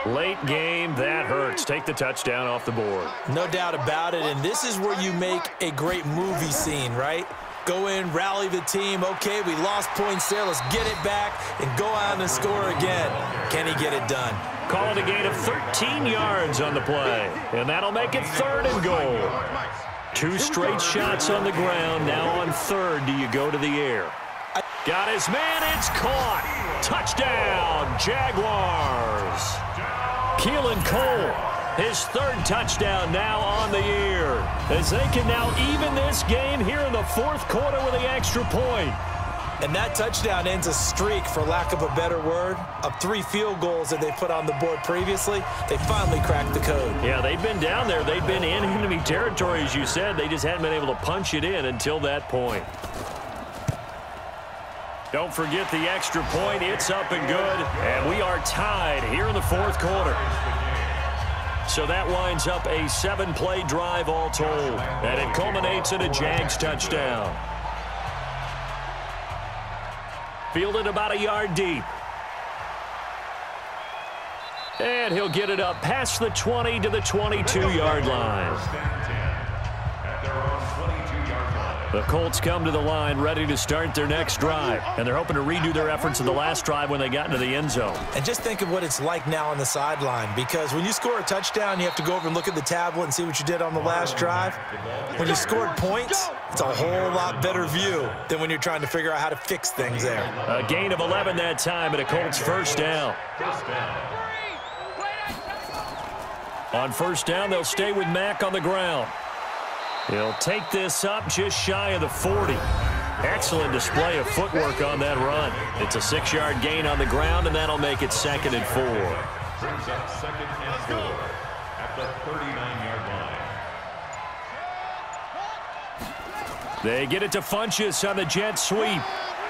Late game, that hurts. Take the touchdown off the board.
No doubt about it, and this is where you make a great movie scene, right? Go in, rally the team. Okay, we lost points there. Let's get it back and go out and score again. Can he get it done?
Call it a gain of 13 yards on the play, and that'll make it 3rd and goal. 2 straight shots on the ground. Now on 3rd, do you go to the air? Got his man. It's caught. Touchdown, Jaguars. Keelan Cole, his 3rd touchdown now on the year, as they can now even this game here in the 4th quarter with the extra point.
And that touchdown ends a streak, for lack of a better word, of 3 field goals that they put on the board previously. They finally cracked the code.
Yeah, they've been down there. They've been in enemy territory, as you said. They just hadn't been able to punch it in until that point. Don't forget the extra point. It's up and good. And we are tied here in the 4th quarter. So that winds up a 7-play drive all told. And it culminates in a Jags touchdown. Fielded about a yard deep. And he'll get it up past the 20 to the 22-yard line. The Colts come to the line ready to start their next drive, and they're hoping to redo their efforts in the last drive when they got into the end zone.
And just think of what it's like now on the sideline, because when you score a touchdown, you have to go over and look at the tablet and see what you did on the last drive. When you scored points, it's a whole lot better view than when you're trying to figure out how to fix things there.
A gain of 11 that time, and a Colts first down. On first down, they'll stay with Mack on the ground. He'll take this up just shy of the 40. Excellent display of footwork on that run. It's a 6-yard gain on the ground, and that'll make it 2nd and 4.
Brings up 2nd and 4 at the 39-yard line.
They get it to Funchess on the jet sweep.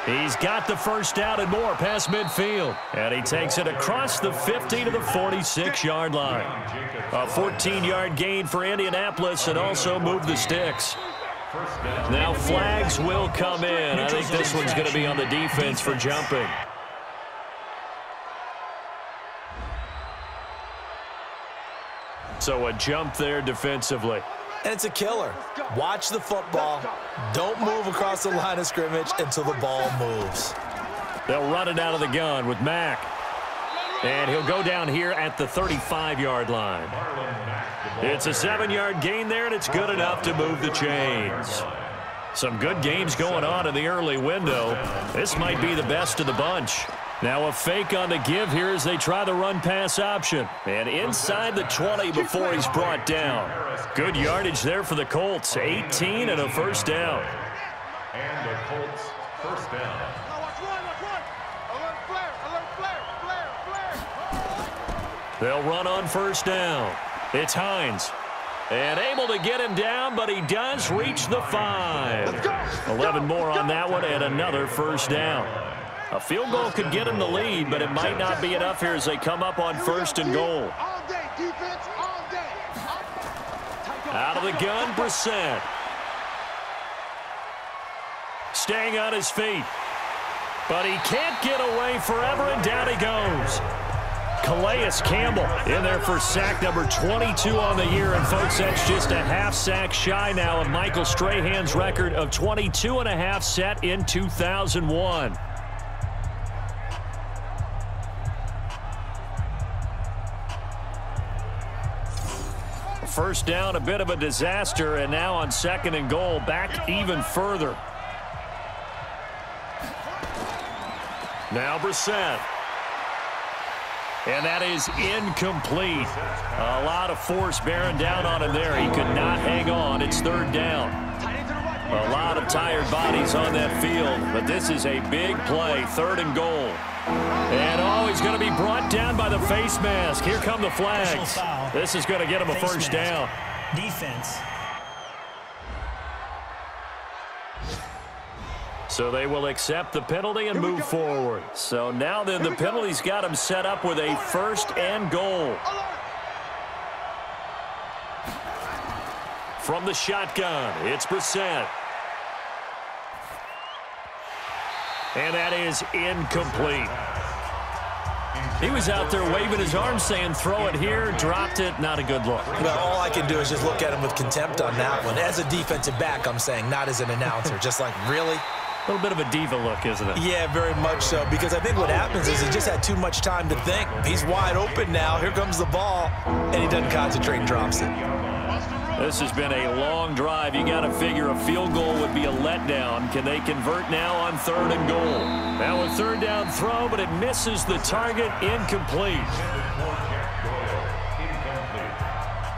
He's got the first down and more past midfield. And he takes it across the 50 to the 46-yard line. A 14-yard gain for Indianapolis, and also move the sticks. Now flags will come in. I think this one's going to be on the defense for jumping. So a jump there defensively.
And it's a killer. Watch the football. Don't move across the line of scrimmage until the ball moves.
They'll run it out of the gun with Mack. And he'll go down here at the 35-yard line. It's a 7-yard gain there, and it's good enough to move the chains. Some good games going on in the early window. This might be the best of the bunch. Now a fake on the give here as they try the run-pass option. And inside the 20 before he's brought down. Good yardage there for the Colts. 18 and a first down.
And the Colts first down.
They'll run on first down. It's Hines. And able to get him down, but he does reach the 5. 11 more on that one and another first down. A field goal could get him the lead, but it might not be enough here as they come up on first and goal. Out of the gun, Brissett. Staying on his feet. But he can't get away forever, and down he goes. Calais Campbell in there for sack number 22 on the year. And, folks, that's just a half sack shy now of Michael Strahan's record of 22 and a half set in 2001. First down, a bit of a disaster, and now on second and goal, back even further. Now Brissett. And that is incomplete. A lot of force bearing down on him there. He could not hang on. It's third down. A lot of tired bodies on that field, but this is a big play, third and goal. And, he's going to be brought down by the face mask. Here come the flags. This is going to get him a first down.
Defense.
So they will accept the penalty and move forward. So now then the penalty's got him set up with a first and goal. From the shotgun, it's Brissett. And that is incomplete. He was out there waving his arms saying, throw it here, dropped it, not a good look.
Well, all I can do is just look at him with contempt on that one. As a defensive back, I'm saying, not as an announcer. Just like, really?
A little bit of a diva look, isn't it? Yeah,
very much so, because I think what happens is he just had too much time to think. He's wide open now. Here comes the ball, and he doesn't concentrate and drops it.
This has been a long drive. You got to figure a field goal would be a letdown. Can they convert now on third and goal? Now a third down throw, but it misses the target. Incomplete.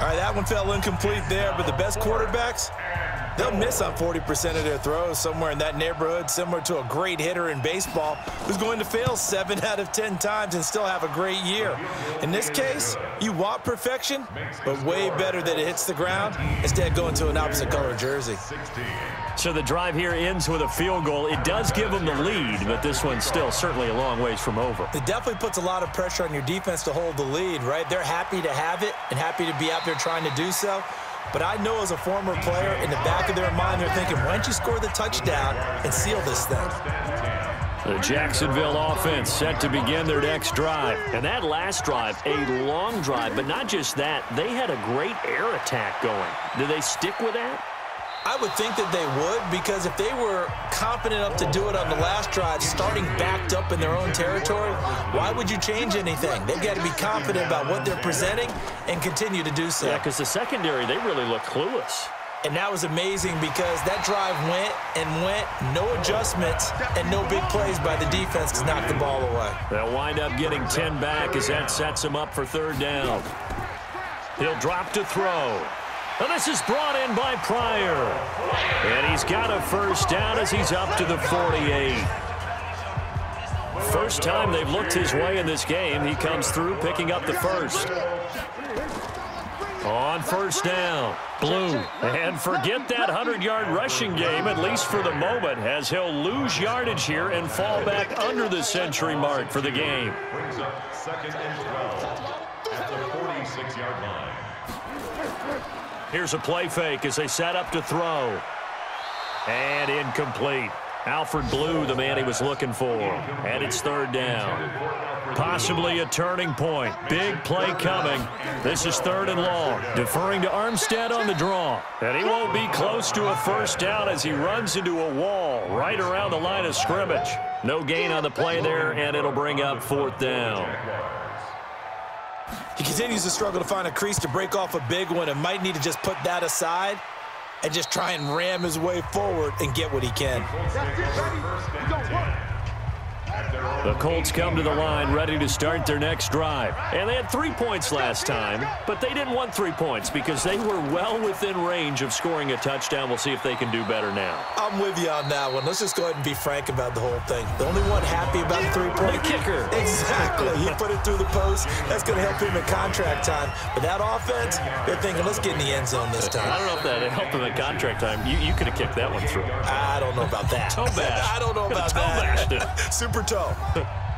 All right, that one fell incomplete there, but the best quarterbacks, they'll miss on 40% of their throws, somewhere in that neighborhood, similar to a great hitter in baseball who's going to fail 7 out of 10 times and still have a great year. In this case, you want perfection, but way better that it hits the ground instead of going to an opposite color jersey.
So the drive here ends with a field goal. It does give them the lead, but this one's still certainly a long ways from over.
It definitely puts a lot of pressure on your defense to hold the lead, right? They're happy to have it and happy to be out there trying to do so. But I know as a former player, in the back of their mind, they're thinking, why don't you score the touchdown and seal this thing?
The Jacksonville offense set to begin their next drive. And that last drive, a long drive, but not just that. They had a great air attack going. Do they stick with that?
I would think that they would, because if they were confident enough to do it on the last drive, starting backed up in their own territory, why would you change anything? They've got to be confident about what they're presenting and continue to do so.
Yeah, because the secondary, they really look clueless.
And that was amazing because that drive went and went, no adjustments and no big plays by the defense to knock the ball away.
They'll wind up getting 10 back as that sets them up for third down. He'll drop to throw. And this is brought in by Pryor. And he's got a first down as he's up to the 48. First time they've looked his way in this game. He comes through picking up the first. On first down, Blue. And forget that 100-yard rushing game, at least for the moment, as he'll lose yardage here and fall back under the century mark for the game.
Brings up second and 12 at the 46-yard line.
Here's a play fake as they set up to throw. And incomplete. Alfred Blue, the man he was looking for. And it's third down. Possibly a turning point. Big play coming. This is third and long. Deferring to Armstead on the draw. And he won't be close to a first down as he runs into a wall right around the line of scrimmage. No gain on the play there, and it'll bring up fourth down.
He continues to struggle to find a crease to break off a big one and might need to just put that aside and just try and ram his way forward and get what he can.
The Colts come to the line ready to start their next drive. And they had 3 points last time, but they didn't want 3 points because they were well within range of scoring a touchdown. We'll see if they can do better now.
I'm with you on that one. Let's just go ahead and be frank about the whole thing. The only one happy about the 3-point
kicker.
Exactly. He put it through the post. That's going to help him in contract time. But that offense, they're thinking, let's get in the end zone this time.
I don't know if that helped him in contract time. You could have kicked that one through.
I don't know about that.
Toe bash.
I don't know about that. Super toe.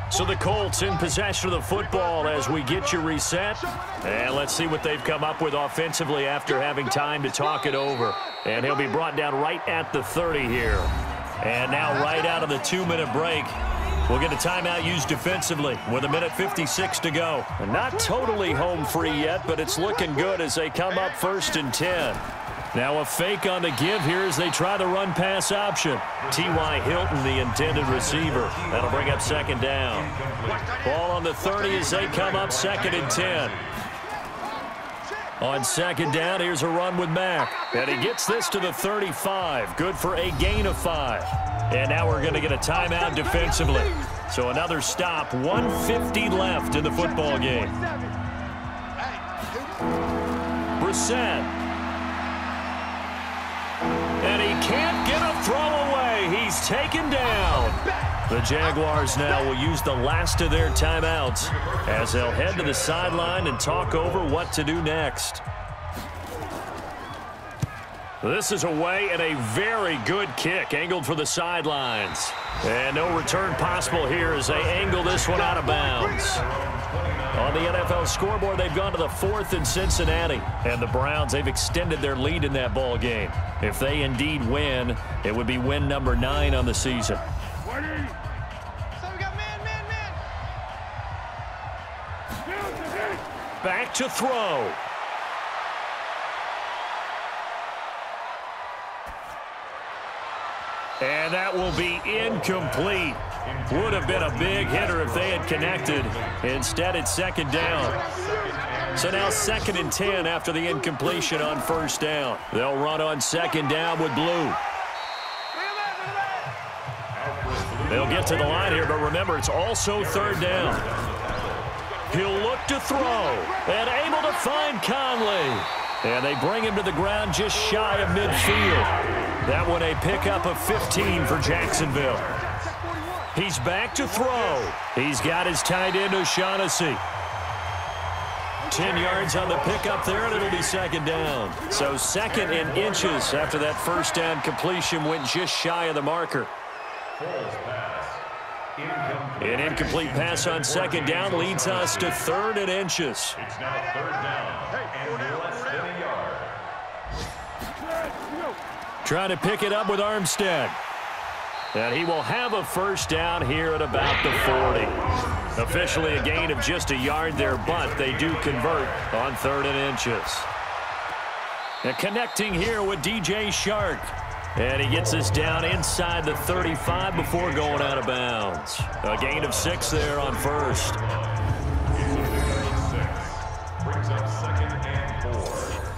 So the Colts in possession of the football as we get you reset. And let's see what they've come up with offensively after having time to talk it over. And he'll be brought down right at the 30 here. And now right out of the 2-minute break, we'll get a timeout used defensively with 1:56 to go. And not totally home free yet, but it's looking good as they come up 1st and 10. Now a fake on the give here as they try the run-pass option. T.Y. Hilton, the intended receiver. That'll bring up 2nd down. Ball on the 30 as they come up 2nd and 10. On 2nd down, here's a run with Mack. And he gets this to the 35. Good for a gain of 5. And now we're going to get a timeout defensively. So another stop. 1:50 left in the football game. Brissett. And he can't get a throw away. He's taken down. The Jaguars now will use the last of their timeouts as they'll head to the sideline and talk over what to do next. This is away and a very good kick angled for the sidelines. And no return possible here as they angle this one out of bounds. On the NFL scoreboard, they've gone to the 4th in Cincinnati. And the Browns, they've extended their lead in that ball game. If they indeed win, it would be win number 9 on the season. Back to throw. And that will be incomplete. Would have been a big hitter if they had connected. Instead, it's 2nd down. So now 2nd and 10 after the incompletion on 1st down. They'll run on 2nd down with Blue. They'll get to the line here, but remember, it's also 3rd down. He'll look to throw, and able to find Conley. And they bring him to the ground just shy of midfield. That one a pickup of 15 for Jacksonville. He's back to throw. He's got his tight end O'Shaughnessy. 10 yards on the pickup there, and it'll be 2nd down. So 2nd and inches after that 1st down completion went just shy of the marker. An incomplete pass on 2nd down leads us to 3rd and inches.
It's now 3rd down and less than a yard.
Trying to pick it up with Armstead. And he will have a 1st down here at about the 40. Officially a gain of just a yard there, but they do convert on 3rd and inches. And connecting here with DJ Shark. And he gets this down inside the 35 before going out of bounds. A gain of 6 there on 1st.
Brings up 2nd and 4.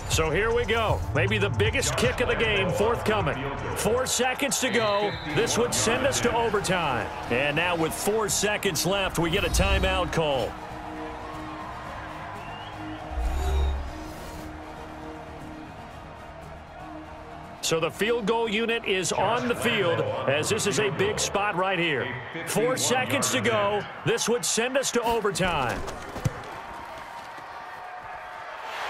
So here we go. Maybe the biggest kick of the game forthcoming. 4 seconds to go. This would send us to overtime. And now with 4 seconds left, we get a timeout call. So the field goal unit is on the field as this is a big spot right here. 4 seconds to go. This would send us to overtime.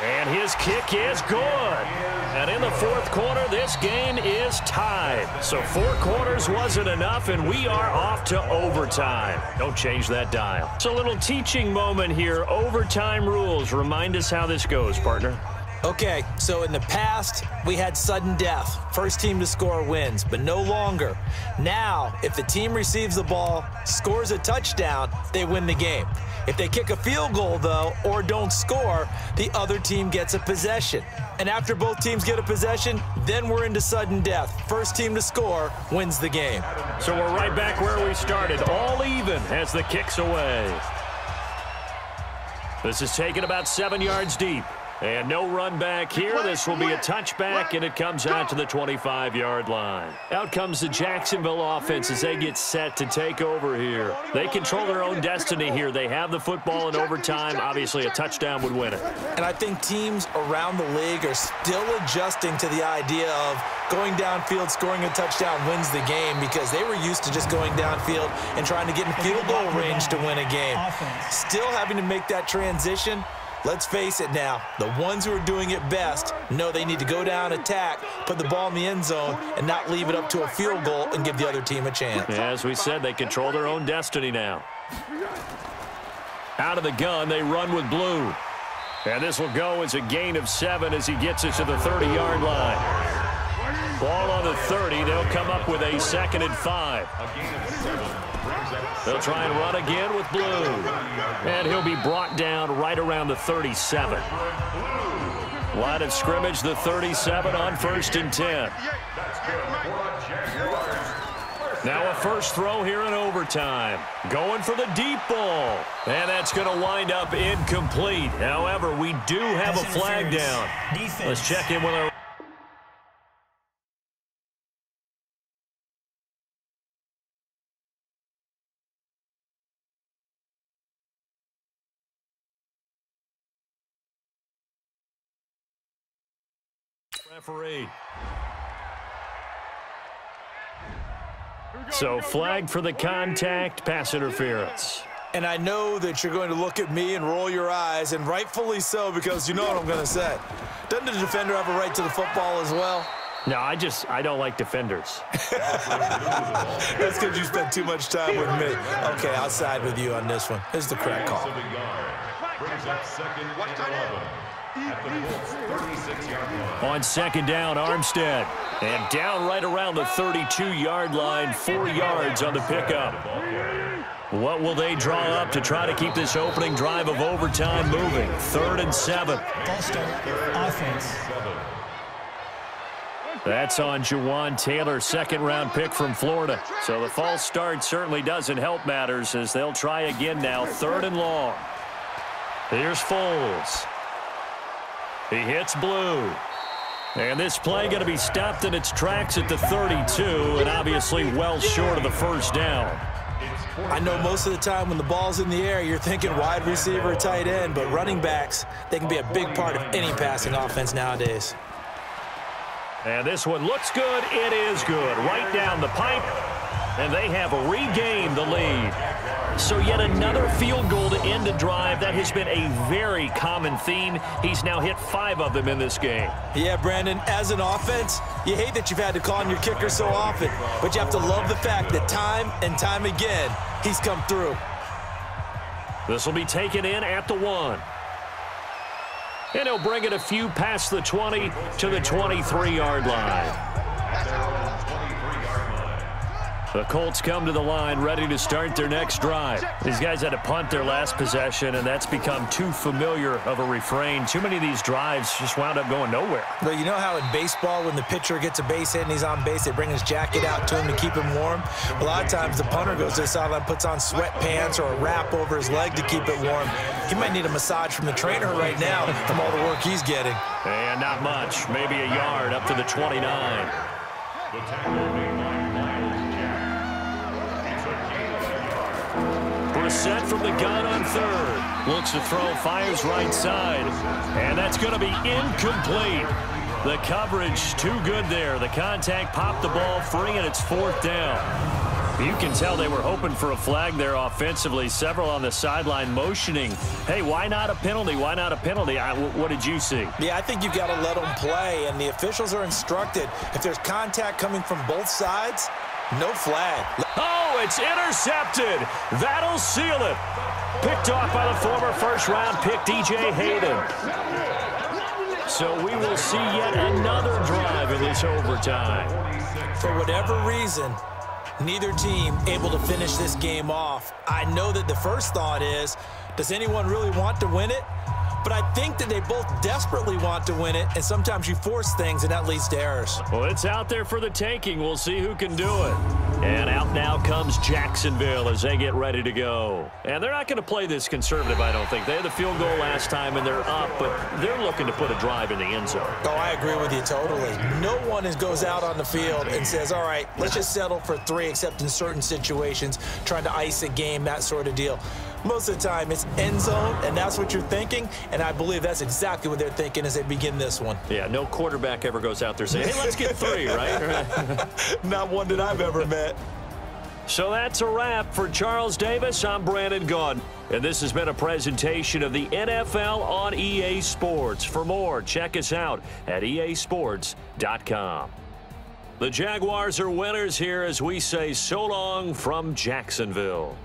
And his kick is good. And in the 4th quarter, this game is tied. So 4 quarters wasn't enough, and we are off to overtime. Don't change that dial. So a little teaching moment here. Overtime rules. Remind us how this goes, partner.
Okay, so in the past, we had sudden death. First team to score wins, but no longer. Now, if the team receives the ball, scores a touchdown, they win the game. If they kick a field goal, though, or don't score, the other team gets a possession. And after both teams get a possession, then we're into sudden death. First team to score wins the game.
So we're right back where we started, all even as the kick's away. This is taken about 7 yards deep. And no run back here. This will be a touchback, and it comes out to the 25-yard line. Out comes the Jacksonville offense as they get set to take over here. They control their own destiny here. They have the football in overtime. Obviously, a touchdown would win it.
And I think teams around the league are still adjusting to the idea of going downfield, scoring a touchdown wins the game, because they were used to just going downfield and trying to get in field goal range to win a game. Still having to make that transition. Let's face it now, the ones who are doing it best know they need to go down, attack, put the ball in the end zone, and not leave it up to a field goal and give the other team a chance.
Yeah, as we said, they control their own destiny now. Out of the gun, they run with Blue. And this will go as a gain of 7 as he gets it to the 30-yard line. Ball on the 30. They'll come up with a 2nd and 5. They'll try and run again with Blue. And he'll be brought down right around the 37. Line of scrimmage, the 37 on 1st and 10. Now a first throw here in overtime. Going for the deep ball. And that's going to wind up incomplete. However, we do have a flag down. Let's check in with our referee. So flag for the contact, pass interference.
And I know that you're going to look at me and roll your eyes, and rightfully so, because you know what I'm going to say. Doesn't the defender have a right to the football as well?
No, I don't like defenders.
That's because you spent too much time with me. Okay, I'll side with you on this one. This is the correct call.
Brings up 2nd and 11. At the Colts 36-yard line.
On 2nd down, Armstead. And down right around the 32-yard line, 4 yards on the pickup. What will they draw up to try to keep this opening drive of overtime moving? 3rd and 7.
False start, offense.
That's on Jawan Taylor, 2nd-round pick from Florida. So the false start certainly doesn't help matters as they'll try again now, 3rd and long. Here's Foles. He hits Blue. And this play going to be stopped in its tracks at the 32, and obviously well short of the first down.
I know most of the time when the ball's in the air, you're thinking wide receiver or tight end, but running backs, they can be a big part of any passing offense nowadays.
And this one looks good. It is good. Right down the pipe, and they have regained the lead. So yet another field goal to end the drive. That has been a very common theme. He's now hit 5 of them in this game.
Yeah, Brandon, as an offense, you hate that you've had to call on your kicker so often, but you have to love the fact that time and time again, he's come through.
This will be taken in at the 1. And he'll bring it a few past the 20 to the 23-yard line. The Colts come to the line ready to start their next drive. These guys had to punt their last possession, and that's become too familiar of a refrain. Too many of these drives just wound up going nowhere.
But you know how in baseball, when the pitcher gets a base hit and he's on base, they bring his jacket out to him to keep him warm? A lot of times the punter goes to the sideline, puts on sweatpants or a wrap over his leg to keep it warm. He might need a massage from the trainer right now from all the work he's getting.
And not much, maybe a yard up to the 29.
The tackle made by
Brissett from the gun on 3rd. Looks to throw, fires right side. And that's going to be incomplete. The coverage too good there. The contact popped the ball free, and it's 4th down. You can tell they were hoping for a flag there offensively. Several on the sideline motioning, hey, why not a penalty? Why not a penalty? What did you see?
Yeah, I think you've got to let them play, and the officials are instructed. If there's contact coming from both sides, no flag.
Oh, it's intercepted. That'll seal it. Picked off by the former first-round pick, DJ Hayden. So we will see yet another drive in this overtime.
For whatever reason, neither team able to finish this game off. I know that the first thought is, does anyone really want to win it? But I think that they both desperately want to win it, and sometimes you force things, and that leads to errors.
Well, it's out there for the taking. We'll see who can do it. And out now comes Jacksonville as they get ready to go. And they're not going to play this conservative, I don't think. They had the field goal last time, and they're up, but they're looking to put a drive in the end zone.
Oh, I agree with you totally. No one goes out on the field and says, all right, let's just settle for 3, except in certain situations, trying to ice a game, that sort of deal. Most of the time, it's end zone, and that's what you're thinking, and I believe that's exactly what they're thinking as they begin this one.
Yeah, no quarterback ever goes out there saying, hey, let's get 3, right?
Not one that I've ever met.
So that's a wrap. For Charles Davis, I'm Brandon Gaudin, and this has been a presentation of the NFL on EA Sports. For more, check us out at easports.com. The Jaguars are winners here as we say so long from Jacksonville.